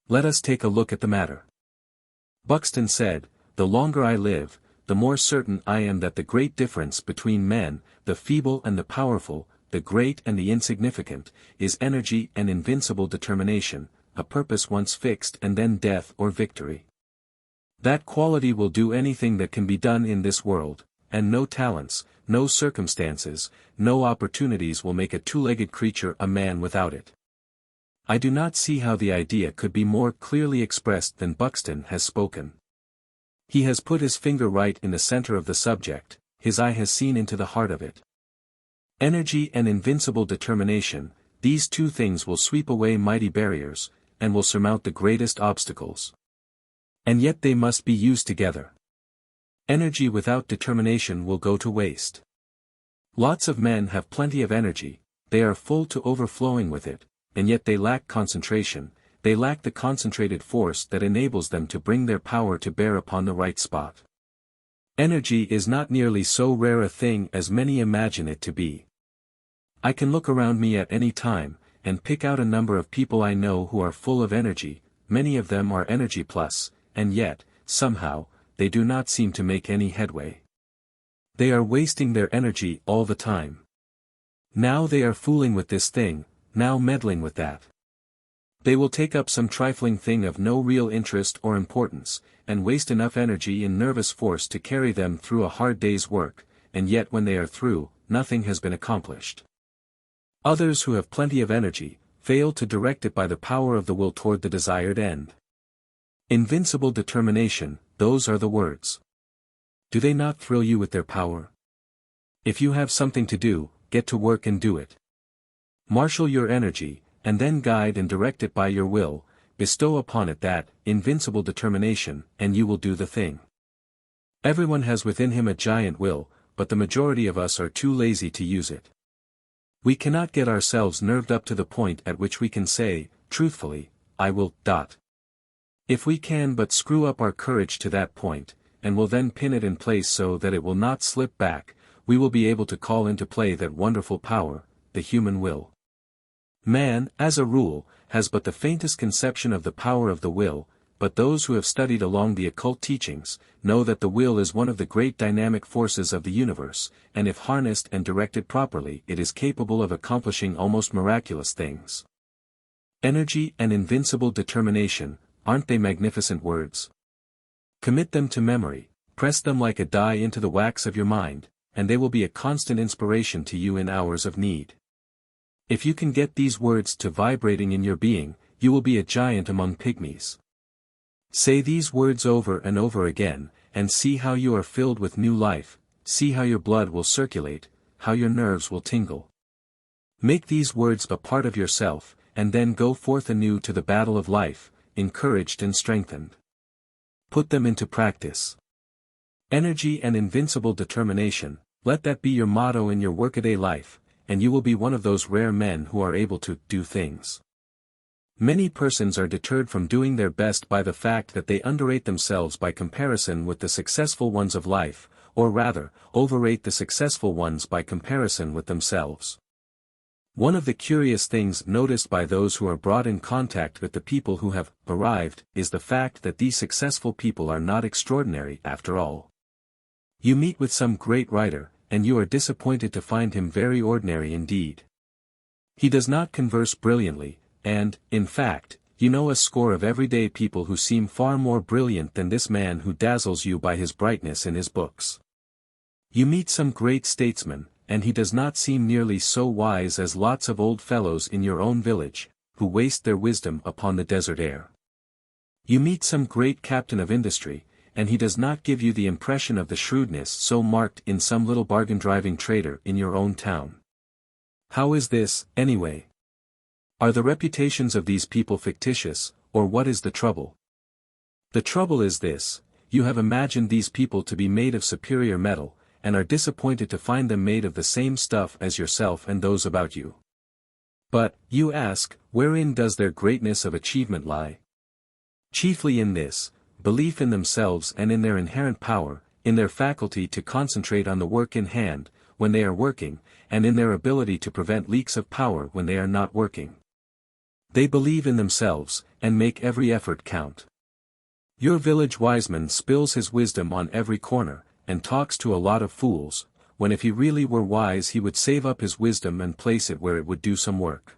Let us take a look at the matter. Buxton said, "The longer I live, the more certain I am that the great difference between men, the feeble and the powerful, the great and the insignificant, is energy and invincible determination, a purpose once fixed and then death or victory. That quality will do anything that can be done in this world, and no talents, no circumstances, no opportunities will make a two-legged creature a man without it." I do not see how the idea could be more clearly expressed than Buxton has spoken. He has put his finger right in the center of the subject, his eye has seen into the heart of it. Energy and invincible determination, these two things will sweep away mighty barriers, and will surmount the greatest obstacles. And yet they must be used together. Energy without determination will go to waste. Lots of men have plenty of energy, they are full to overflowing with it, and yet they lack concentration. They lack the concentrated force that enables them to bring their power to bear upon the right spot. Energy is not nearly so rare a thing as many imagine it to be. I can look around me at any time, and pick out a number of people I know who are full of energy. Many of them are energy plus, and yet, somehow, they do not seem to make any headway. They are wasting their energy all the time. Now they are fooling with this thing, now meddling with that. They will take up some trifling thing of no real interest or importance, and waste enough energy and nervous force to carry them through a hard day's work, and yet when they are through, nothing has been accomplished. Others who have plenty of energy, fail to direct it by the power of the will toward the desired end. Invincible determination, those are the words. Do they not thrill you with their power? If you have something to do, get to work and do it. Marshal your energy, and then guide and direct it by your will, bestow upon it that invincible determination, and you will do the thing. Everyone has within him a giant will, but the majority of us are too lazy to use it. We cannot get ourselves nerved up to the point at which we can say, truthfully, I will. If we can but screw up our courage to that point, and will then pin it in place so that it will not slip back, we will be able to call into play that wonderful power, the human will. Man, as a rule, has but the faintest conception of the power of the will, but those who have studied along the occult teachings, know that the will is one of the great dynamic forces of the universe, and if harnessed and directed properly it is capable of accomplishing almost miraculous things. Energy and invincible determination, aren't they magnificent words? Commit them to memory, press them like a die into the wax of your mind, and they will be a constant inspiration to you in hours of need. If you can get these words to vibrating in your being, you will be a giant among pygmies. Say these words over and over again, and see how you are filled with new life, see how your blood will circulate, how your nerves will tingle. Make these words a part of yourself, and then go forth anew to the battle of life, encouraged and strengthened. Put them into practice. Energy and invincible determination, let that be your motto in your workaday life, and you will be one of those rare men who are able to do things. Many persons are deterred from doing their best by the fact that they underrate themselves by comparison with the successful ones of life, or rather, overrate the successful ones by comparison with themselves. One of the curious things noticed by those who are brought in contact with the people who have arrived is the fact that these successful people are not extraordinary after all. You meet with some great writer, and you are disappointed to find him very ordinary indeed. He does not converse brilliantly, and, in fact, you know a score of everyday people who seem far more brilliant than this man who dazzles you by his brightness in his books. You meet some great statesman, and he does not seem nearly so wise as lots of old fellows in your own village, who waste their wisdom upon the desert air. You meet some great captain of industry, and he does not give you the impression of the shrewdness so marked in some little bargain-driving trader in your own town. How is this, anyway? Are the reputations of these people fictitious, or what is the trouble? The trouble is this: you have imagined these people to be made of superior metal, and are disappointed to find them made of the same stuff as yourself and those about you. But, you ask, wherein does their greatness of achievement lie? Chiefly in this: belief in themselves and in their inherent power, in their faculty to concentrate on the work in hand, when they are working, and in their ability to prevent leaks of power when they are not working. They believe in themselves, and make every effort count. Your village wiseman spills his wisdom on every corner, and talks to a lot of fools, when if he really were wise he would save up his wisdom and place it where it would do some work.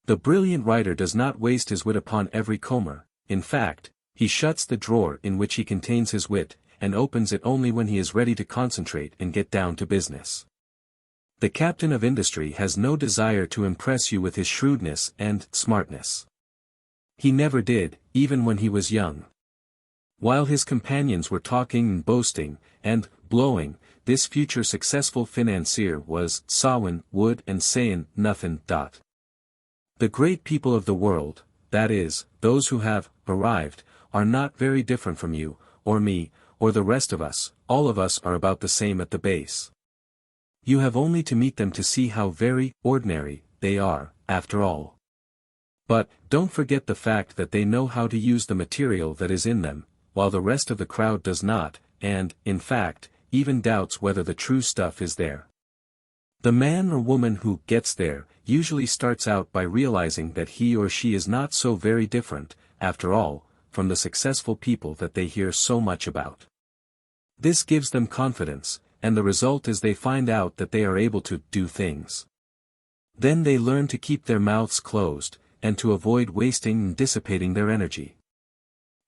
The brilliant writer does not waste his wit upon every comer, in fact, he shuts the drawer in which he contains his wit, and opens it only when he is ready to concentrate and get down to business. The captain of industry has no desire to impress you with his shrewdness and smartness. He never did, even when he was young. While his companions were talking and boasting, and blowing, this future successful financier was sawin' wood and sayin' nothin'. The great people of the world, that is, those who have arrived, are not very different from you, or me, or the rest of us. All of us are about the same at the base. You have only to meet them to see how very ordinary they are, after all. But, don't forget the fact that they know how to use the material that is in them, while the rest of the crowd does not, and, in fact, even doubts whether the true stuff is there. The man or woman who gets there usually starts out by realizing that he or she is not so very different, after all, from the successful people that they hear so much about. This gives them confidence, and the result is they find out that they are able to do things. Then they learn to keep their mouths closed, and to avoid wasting and dissipating their energy.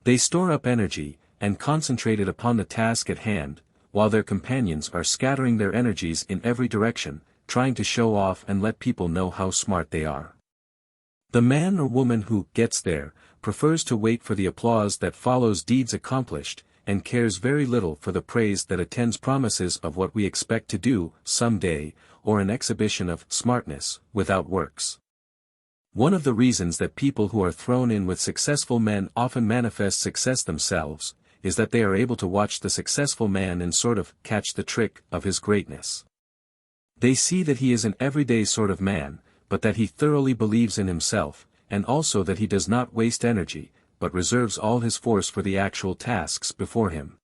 They store up energy, and concentrate it upon the task at hand, while their companions are scattering their energies in every direction, trying to show off and let people know how smart they are. The man or woman who gets there prefers to wait for the applause that follows deeds accomplished, and cares very little for the praise that attends promises of what we expect to do someday, or an exhibition of smartness without works. One of the reasons that people who are thrown in with successful men often manifest success themselves, is that they are able to watch the successful man and sort of catch the trick of his greatness. They see that he is an everyday sort of man, but that he thoroughly believes in himself, and also that he does not waste energy, but reserves all his force for the actual tasks before him.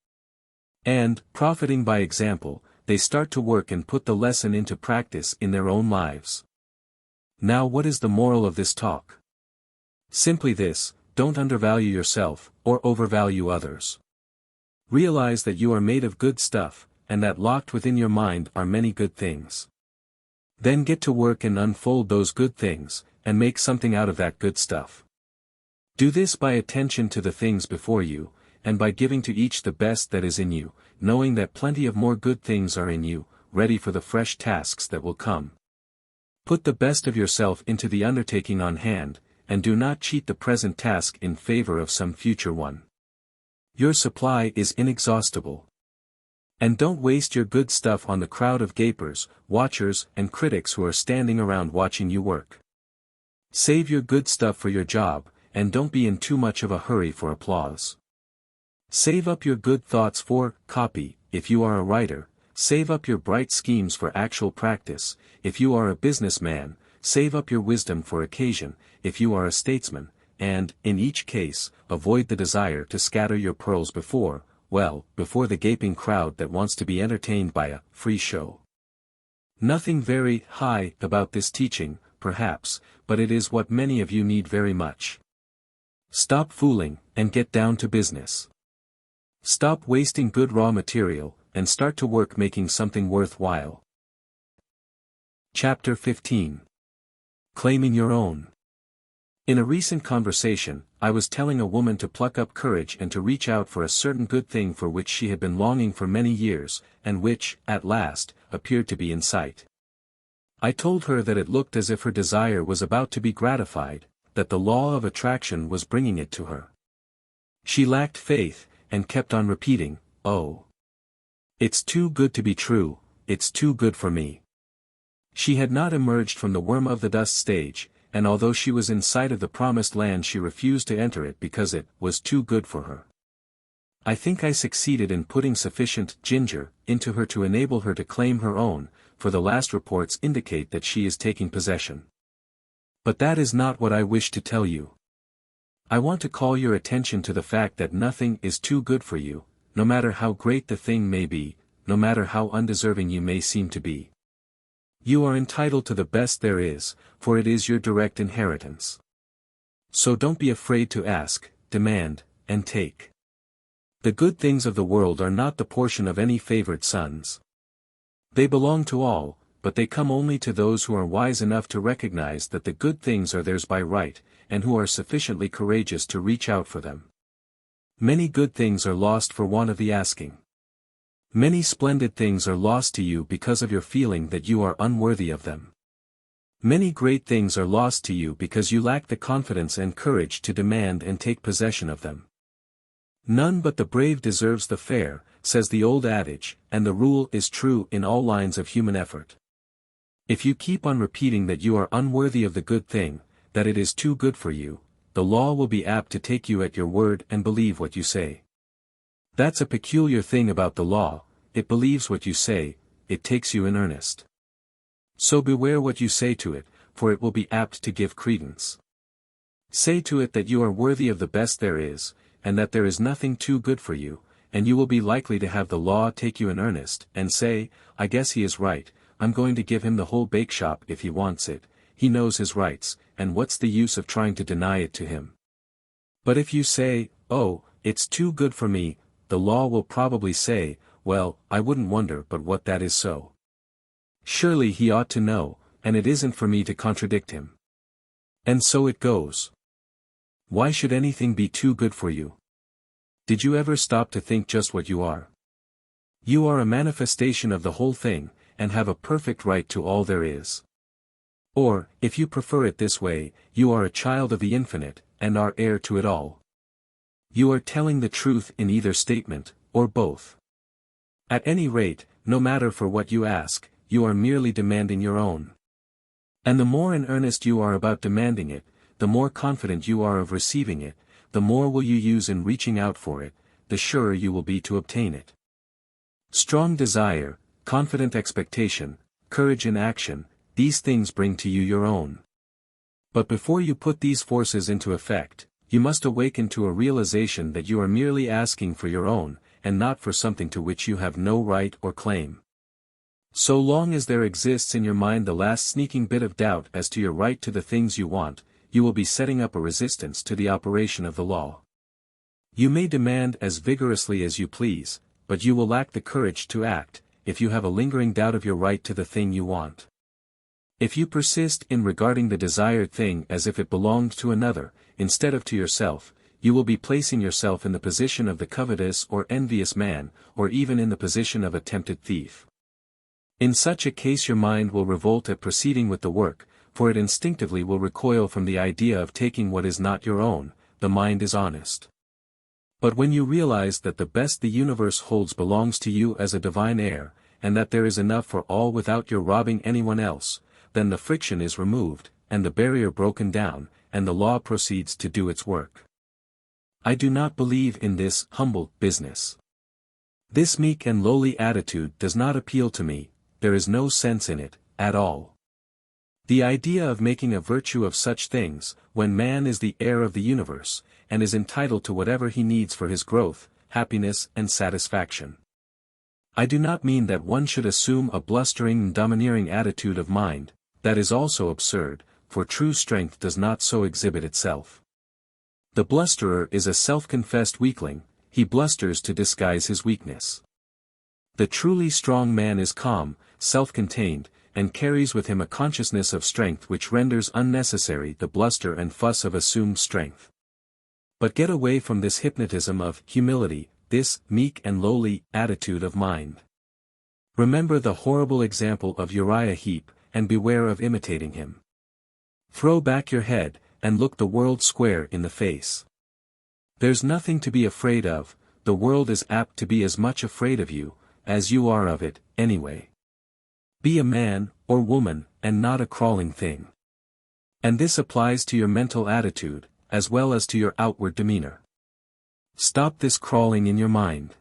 And, profiting by example, they start to work and put the lesson into practice in their own lives. Now what is the moral of this talk? Simply this: don't undervalue yourself, or overvalue others. Realize that you are made of good stuff, and that locked within your mind are many good things. Then get to work and unfold those good things, and make something out of that good stuff. Do this by attention to the things before you, and by giving to each the best that is in you, knowing that plenty of more good things are in you, ready for the fresh tasks that will come. Put the best of yourself into the undertaking on hand, and do not cheat the present task in favor of some future one. Your supply is inexhaustible. And don't waste your good stuff on the crowd of gapers, watchers, and critics who are standing around watching you work. Save your good stuff for your job, and don't be in too much of a hurry for applause. Save up your good thoughts for copy, if you are a writer. Save up your bright schemes for actual practice, if you are a businessman. Save up your wisdom for occasion, if you are a statesman, and, in each case, avoid the desire to scatter your pearls before the gaping crowd that wants to be entertained by a free show. Nothing very high about this teaching, perhaps, but it is what many of you need very much. Stop fooling, and get down to business. Stop wasting good raw material, and start to work making something worthwhile. Chapter 15. Claiming your own. In a recent conversation, I was telling a woman to pluck up courage and to reach out for a certain good thing for which she had been longing for many years, and which, at last, appeared to be in sight. I told her that it looked as if her desire was about to be gratified, that the law of attraction was bringing it to her. She lacked faith, and kept on repeating, "Oh, it's too good to be true, it's too good for me." She had not emerged from the worm of the dust stage, and although she was in sight of the promised land she refused to enter it because it was too good for her. I think I succeeded in putting sufficient ginger into her to enable her to claim her own, for the last reports indicate that she is taking possession. But that is not what I wish to tell you. I want to call your attention to the fact that nothing is too good for you, no matter how great the thing may be, no matter how undeserving you may seem to be. You are entitled to the best there is, for it is your direct inheritance. So don't be afraid to ask, demand, and take. The good things of the world are not the portion of any favored sons. They belong to all, but they come only to those who are wise enough to recognize that the good things are theirs by right, and who are sufficiently courageous to reach out for them. Many good things are lost for want of the asking. Many splendid things are lost to you because of your feeling that you are unworthy of them. Many great things are lost to you because you lack the confidence and courage to demand and take possession of them. None but the brave deserves the fair, says the old adage, and the rule is true in all lines of human effort. If you keep on repeating that you are unworthy of the good thing, that it is too good for you, the law will be apt to take you at your word and believe what you say. That's a peculiar thing about the law: it believes what you say, it takes you in earnest. So beware what you say to it, for it will be apt to give credence. Say to it that you are worthy of the best there is, and that there is nothing too good for you, and you will be likely to have the law take you in earnest, and say, I guess he is right, I'm going to give him the whole bake shop if he wants it, he knows his rights, and what's the use of trying to deny it to him? But if you say, oh, it's too good for me, the law will probably say, well, I wouldn't wonder but what that is so. Surely he ought to know, and it isn't for me to contradict him. And so it goes. Why should anything be too good for you? Did you ever stop to think just what you are? You are a manifestation of the whole thing, and have a perfect right to all there is. Or, if you prefer it this way, you are a child of the infinite, and are heir to it all. You are telling the truth in either statement, or both. At any rate, no matter for what you ask, you are merely demanding your own. And the more in earnest you are about demanding it, the more confident you are of receiving it, the more will you use in reaching out for it, the surer you will be to obtain it. Strong desire, confident expectation, courage in action, these things bring to you your own. But before you put these forces into effect, you must awaken to a realization that you are merely asking for your own, and not for something to which you have no right or claim. So long as there exists in your mind the last sneaking bit of doubt as to your right to the things you want, you will be setting up a resistance to the operation of the law. You may demand as vigorously as you please, but you will lack the courage to act, if you have a lingering doubt of your right to the thing you want. If you persist in regarding the desired thing as if it belonged to another, instead of to yourself, you will be placing yourself in the position of the covetous or envious man, or even in the position of a tempted thief. In such a case your mind will revolt at proceeding with the work, for it instinctively will recoil from the idea of taking what is not your own. The mind is honest. But when you realize that the best the universe holds belongs to you as a divine heir, and that there is enough for all without your robbing anyone else, then the friction is removed, and the barrier broken down, and the law proceeds to do its work. I do not believe in this humble business. This meek and lowly attitude does not appeal to me, there is no sense in it, at all. The idea of making a virtue of such things, when man is the heir of the universe, and is entitled to whatever he needs for his growth, happiness and satisfaction. I do not mean that one should assume a blustering and domineering attitude of mind, that is also absurd, for true strength does not so exhibit itself. The blusterer is a self-confessed weakling, he blusters to disguise his weakness. The truly strong man is calm, self-contained, and carries with him a consciousness of strength which renders unnecessary the bluster and fuss of assumed strength. But get away from this hypnotism of humility, this meek and lowly attitude of mind. Remember the horrible example of Uriah Heep, and beware of imitating him. Throw back your head, and look the world square in the face. There's nothing to be afraid of, the world is apt to be as much afraid of you, as you are of it, anyway. Be a man, or woman, and not a crawling thing. And this applies to your mental attitude, as well as to your outward demeanor. Stop this crawling in your mind.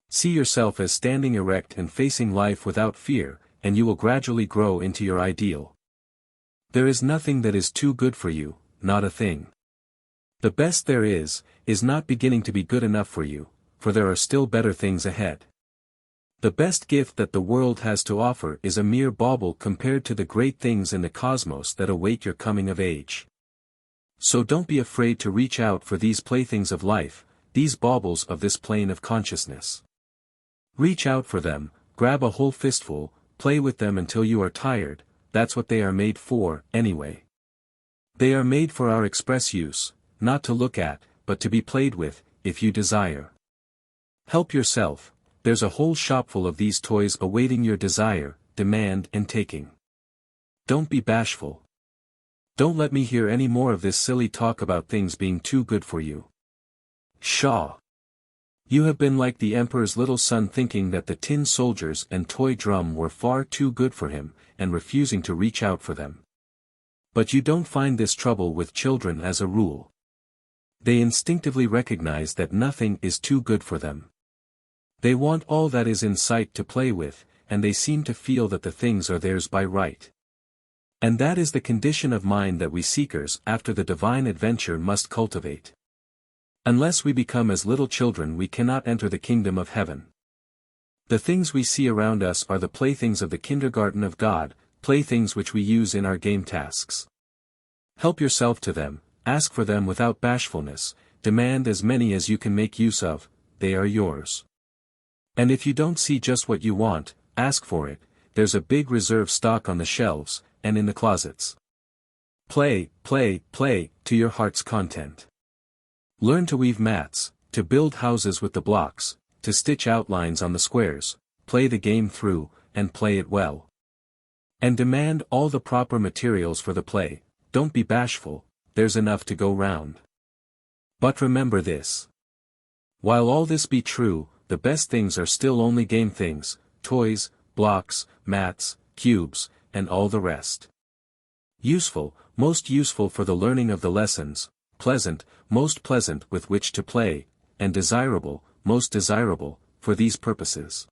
See yourself as standing erect and facing life without fear, and you will gradually grow into your ideal. There is nothing that is too good for you, not a thing. The best there is not beginning to be good enough for you, for there are still better things ahead. The best gift that the world has to offer is a mere bauble compared to the great things in the cosmos that await your coming of age. So don't be afraid to reach out for these playthings of life, these baubles of this plane of consciousness. Reach out for them, grab a whole fistful, play with them until you are tired, that's what they are made for, anyway. They are made for our express use, not to look at, but to be played with, if you desire. Help yourself. There's a whole shopful of these toys awaiting your desire, demand and taking. Don't be bashful. Don't let me hear any more of this silly talk about things being too good for you. Pshaw! You have been like the emperor's little son thinking that the tin soldiers and toy drum were far too good for him, and refusing to reach out for them. But you don't find this trouble with children as a rule. They instinctively recognize that nothing is too good for them. They want all that is in sight to play with, and they seem to feel that the things are theirs by right. And that is the condition of mind that we seekers after the divine adventure must cultivate. Unless we become as little children we cannot enter the kingdom of heaven. The things we see around us are the playthings of the kindergarten of God, playthings which we use in our game tasks. Help yourself to them, ask for them without bashfulness, demand as many as you can make use of, they are yours. And if you don't see just what you want, ask for it, there's a big reserve stock on the shelves, and in the closets. Play, play, play, to your heart's content. Learn to weave mats, to build houses with the blocks, to stitch outlines on the squares, play the game through, and play it well. And demand all the proper materials for the play, don't be bashful, there's enough to go round. But remember this. While all this be true, the best things are still only game things, toys, blocks, mats, cubes, and all the rest. Useful, most useful for the learning of the lessons, pleasant, most pleasant with which to play, and desirable, most desirable, for these purposes.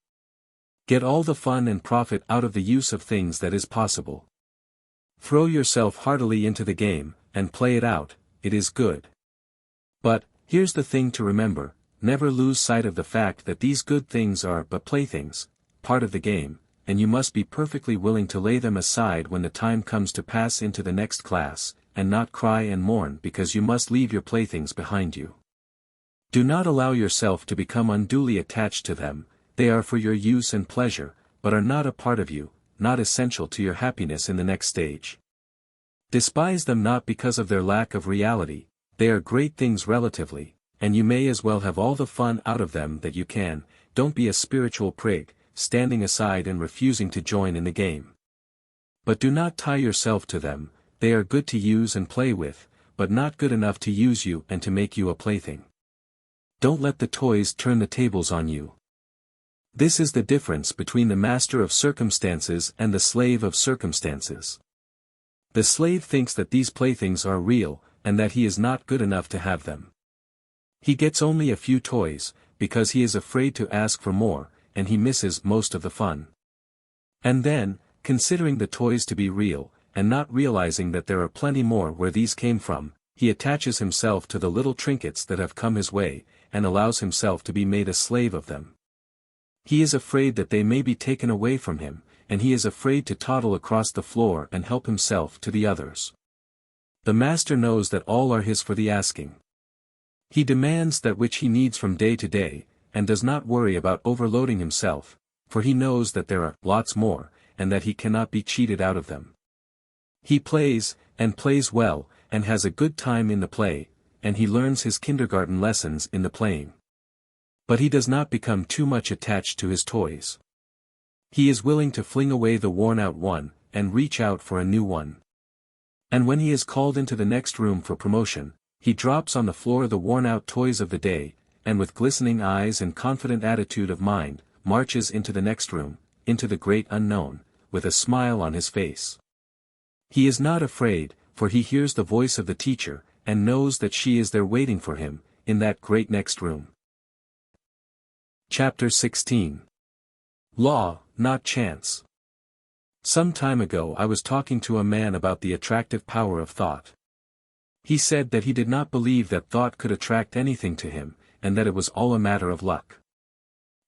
Get all the fun and profit out of the use of things that is possible. Throw yourself heartily into the game, and play it out, it is good. But, here's the thing to remember, never lose sight of the fact that these good things are but playthings, part of the game, and you must be perfectly willing to lay them aside when the time comes to pass into the next class, and not cry and mourn because you must leave your playthings behind you. Do not allow yourself to become unduly attached to them, they are for your use and pleasure, but are not a part of you, not essential to your happiness in the next stage. Despise them not because of their lack of reality, they are great things relatively, and you may as well have all the fun out of them that you can. Don't be a spiritual prig, standing aside and refusing to join in the game. But do not tie yourself to them, they are good to use and play with, but not good enough to use you and to make you a plaything. Don't let the toys turn the tables on you. This is the difference between the master of circumstances and the slave of circumstances. The slave thinks that these playthings are real, and that he is not good enough to have them. He gets only a few toys, because he is afraid to ask for more, and he misses most of the fun. And then, considering the toys to be real, and not realizing that there are plenty more where these came from, he attaches himself to the little trinkets that have come his way, and allows himself to be made a slave of them. He is afraid that they may be taken away from him, and he is afraid to toddle across the floor and help himself to the others. The master knows that all are his for the asking. He demands that which he needs from day to day, and does not worry about overloading himself, for he knows that there are lots more, and that he cannot be cheated out of them. He plays, and plays well, and has a good time in the play, and he learns his kindergarten lessons in the playing. But he does not become too much attached to his toys. He is willing to fling away the worn-out one, and reach out for a new one. And when he is called into the next room for promotion, he drops on the floor the worn-out toys of the day, and with glistening eyes and confident attitude of mind, marches into the next room, into the great unknown, with a smile on his face. He is not afraid, for he hears the voice of the teacher, and knows that she is there waiting for him, in that great next room. Chapter 16. Law, not chance. Some time ago I was talking to a man about the attractive power of thought. He said that he did not believe that thought could attract anything to him, and that it was all a matter of luck.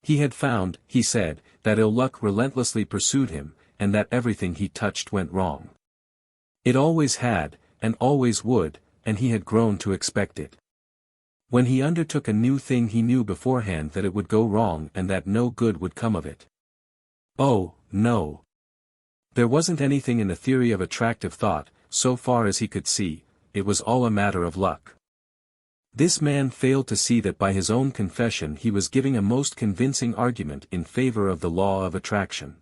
He had found, he said, that ill luck relentlessly pursued him, and that everything he touched went wrong. It always had, and always would, and he had grown to expect it. When he undertook a new thing he knew beforehand that it would go wrong and that no good would come of it. Oh, no. There wasn't anything in the theory of attractive thought, so far as he could see, it was all a matter of luck. This man failed to see that by his own confession he was giving a most convincing argument in favor of the law of attraction.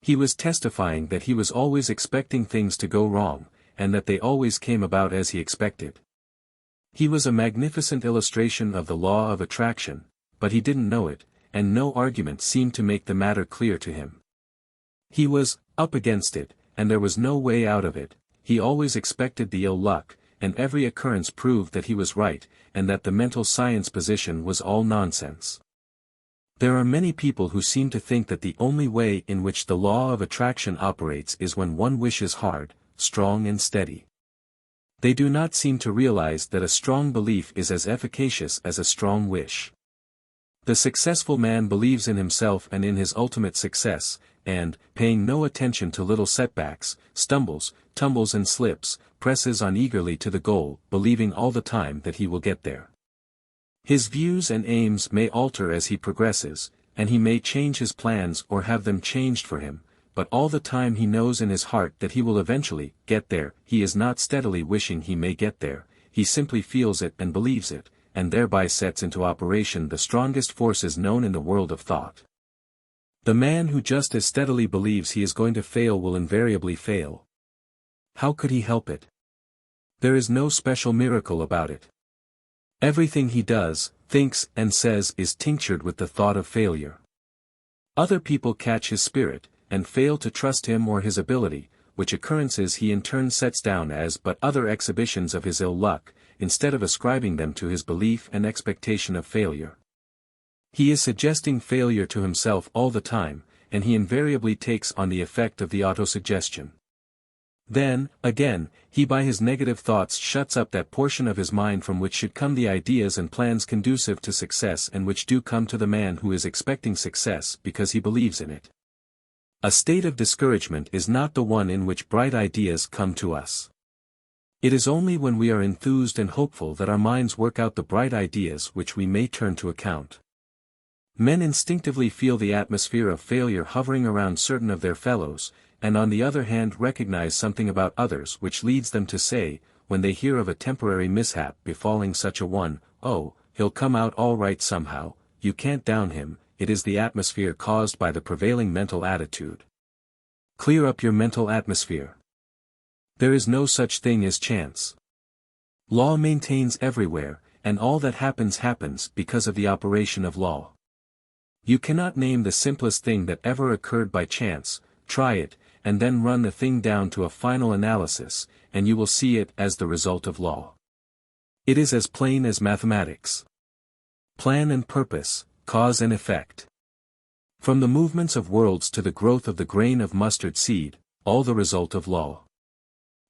He was testifying that he was always expecting things to go wrong, and that they always came about as he expected. He was a magnificent illustration of the law of attraction, but he didn't know it, and no argument seemed to make the matter clear to him. He was up against it, and there was no way out of it. He always expected the ill luck, and every occurrence proved that he was right, and that the mental science position was all nonsense. There are many people who seem to think that the only way in which the law of attraction operates is when one wishes hard, strong and steady. They do not seem to realize that a strong belief is as efficacious as a strong wish. The successful man believes in himself and in his ultimate success, and, paying no attention to little setbacks, stumbles, tumbles and slips, presses on eagerly to the goal, believing all the time that he will get there. His views and aims may alter as he progresses, and he may change his plans or have them changed for him, but all the time he knows in his heart that he will eventually get there. He is not steadily wishing he may get there, he simply feels it and believes it, and thereby sets into operation the strongest forces known in the world of thought. The man who just as steadily believes he is going to fail will invariably fail. How could he help it? There is no special miracle about it. Everything he does, thinks and says is tinctured with the thought of failure. Other people catch his spirit, and fail to trust him or his ability, which occurrences he in turn sets down as but other exhibitions of his ill luck, instead of ascribing them to his belief and expectation of failure. He is suggesting failure to himself all the time, and he invariably takes on the effect of the autosuggestion. Then, again, he by his negative thoughts shuts up that portion of his mind from which should come the ideas and plans conducive to success and which do come to the man who is expecting success because he believes in it. A state of discouragement is not the one in which bright ideas come to us. It is only when we are enthused and hopeful that our minds work out the bright ideas which we may turn to account. Men instinctively feel the atmosphere of failure hovering around certain of their fellows, and on the other hand recognize something about others which leads them to say, when they hear of a temporary mishap befalling such a one, "Oh, he'll come out all right somehow, you can't down him." It is the atmosphere caused by the prevailing mental attitude. Clear up your mental atmosphere. There is no such thing as chance. Law maintains everywhere, and all that happens because of the operation of law. You cannot name the simplest thing that ever occurred by chance, try it, and then run the thing down to a final analysis, and you will see it as the result of law. It is as plain as mathematics. Plan and purpose, cause and effect. From the movements of worlds to the growth of the grain of mustard seed, all the result of law.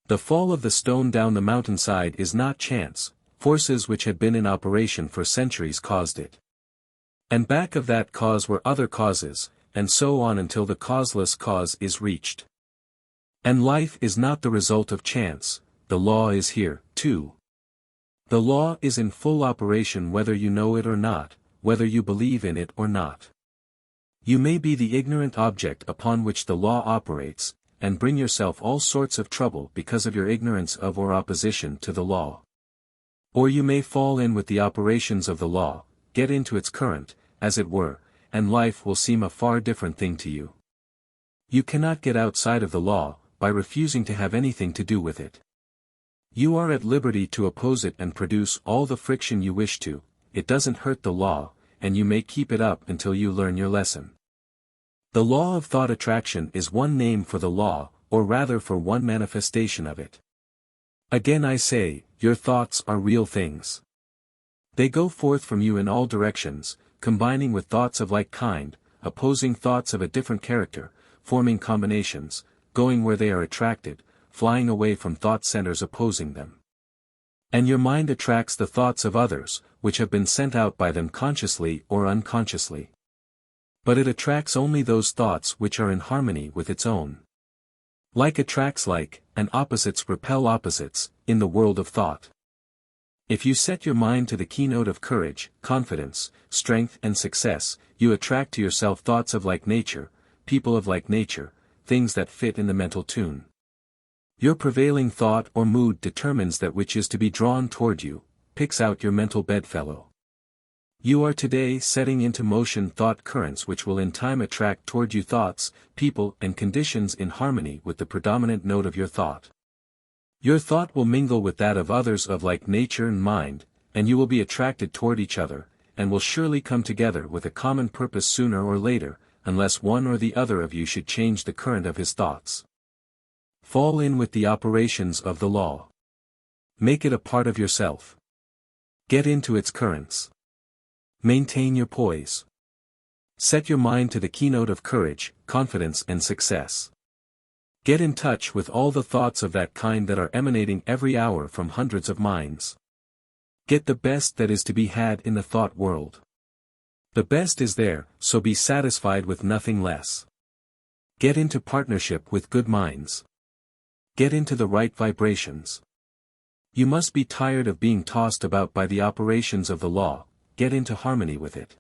The fall of the stone down the mountainside is not chance, forces which had been in operation for centuries caused it. And back of that cause were other causes, and so on until the causeless cause is reached. And life is not the result of chance, the law is here, too. The law is in full operation whether you know it or not, whether you believe in it or not. You may be the ignorant object upon which the law operates, and bring yourself all sorts of trouble because of your ignorance of or opposition to the law. Or you may fall in with the operations of the law, get into its current, as it were, and life will seem a far different thing to you. You cannot get outside of the law, by refusing to have anything to do with it. You are at liberty to oppose it and produce all the friction you wish to, it doesn't hurt the law, and you may keep it up until you learn your lesson. The law of thought attraction is one name for the law, or rather for one manifestation of it. Again I say, your thoughts are real things. They go forth from you in all directions, combining with thoughts of like kind, opposing thoughts of a different character, forming combinations, going where they are attracted, flying away from thought centers opposing them. And your mind attracts the thoughts of others, which have been sent out by them consciously or unconsciously. But it attracts only those thoughts which are in harmony with its own. Like attracts like, and opposites repel opposites, in the world of thought. If you set your mind to the keynote of courage, confidence, strength and success, you attract to yourself thoughts of like nature, people of like nature, things that fit in the mental tune. Your prevailing thought or mood determines that which is to be drawn toward you, picks out your mental bedfellow. You are today setting into motion thought currents which will in time attract toward you thoughts, people and conditions in harmony with the predominant note of your thought. Your thought will mingle with that of others of like nature and mind, and you will be attracted toward each other, and will surely come together with a common purpose sooner or later, unless one or the other of you should change the current of his thoughts. Fall in with the operations of the law. Make it a part of yourself. Get into its currents. Maintain your poise. Set your mind to the keynote of courage, confidence and success. Get in touch with all the thoughts of that kind that are emanating every hour from hundreds of minds. Get the best that is to be had in the thought world. The best is there, so be satisfied with nothing less. Get into partnership with good minds. Get into the right vibrations. You must be tired of being tossed about by the operations of the law, get into harmony with it.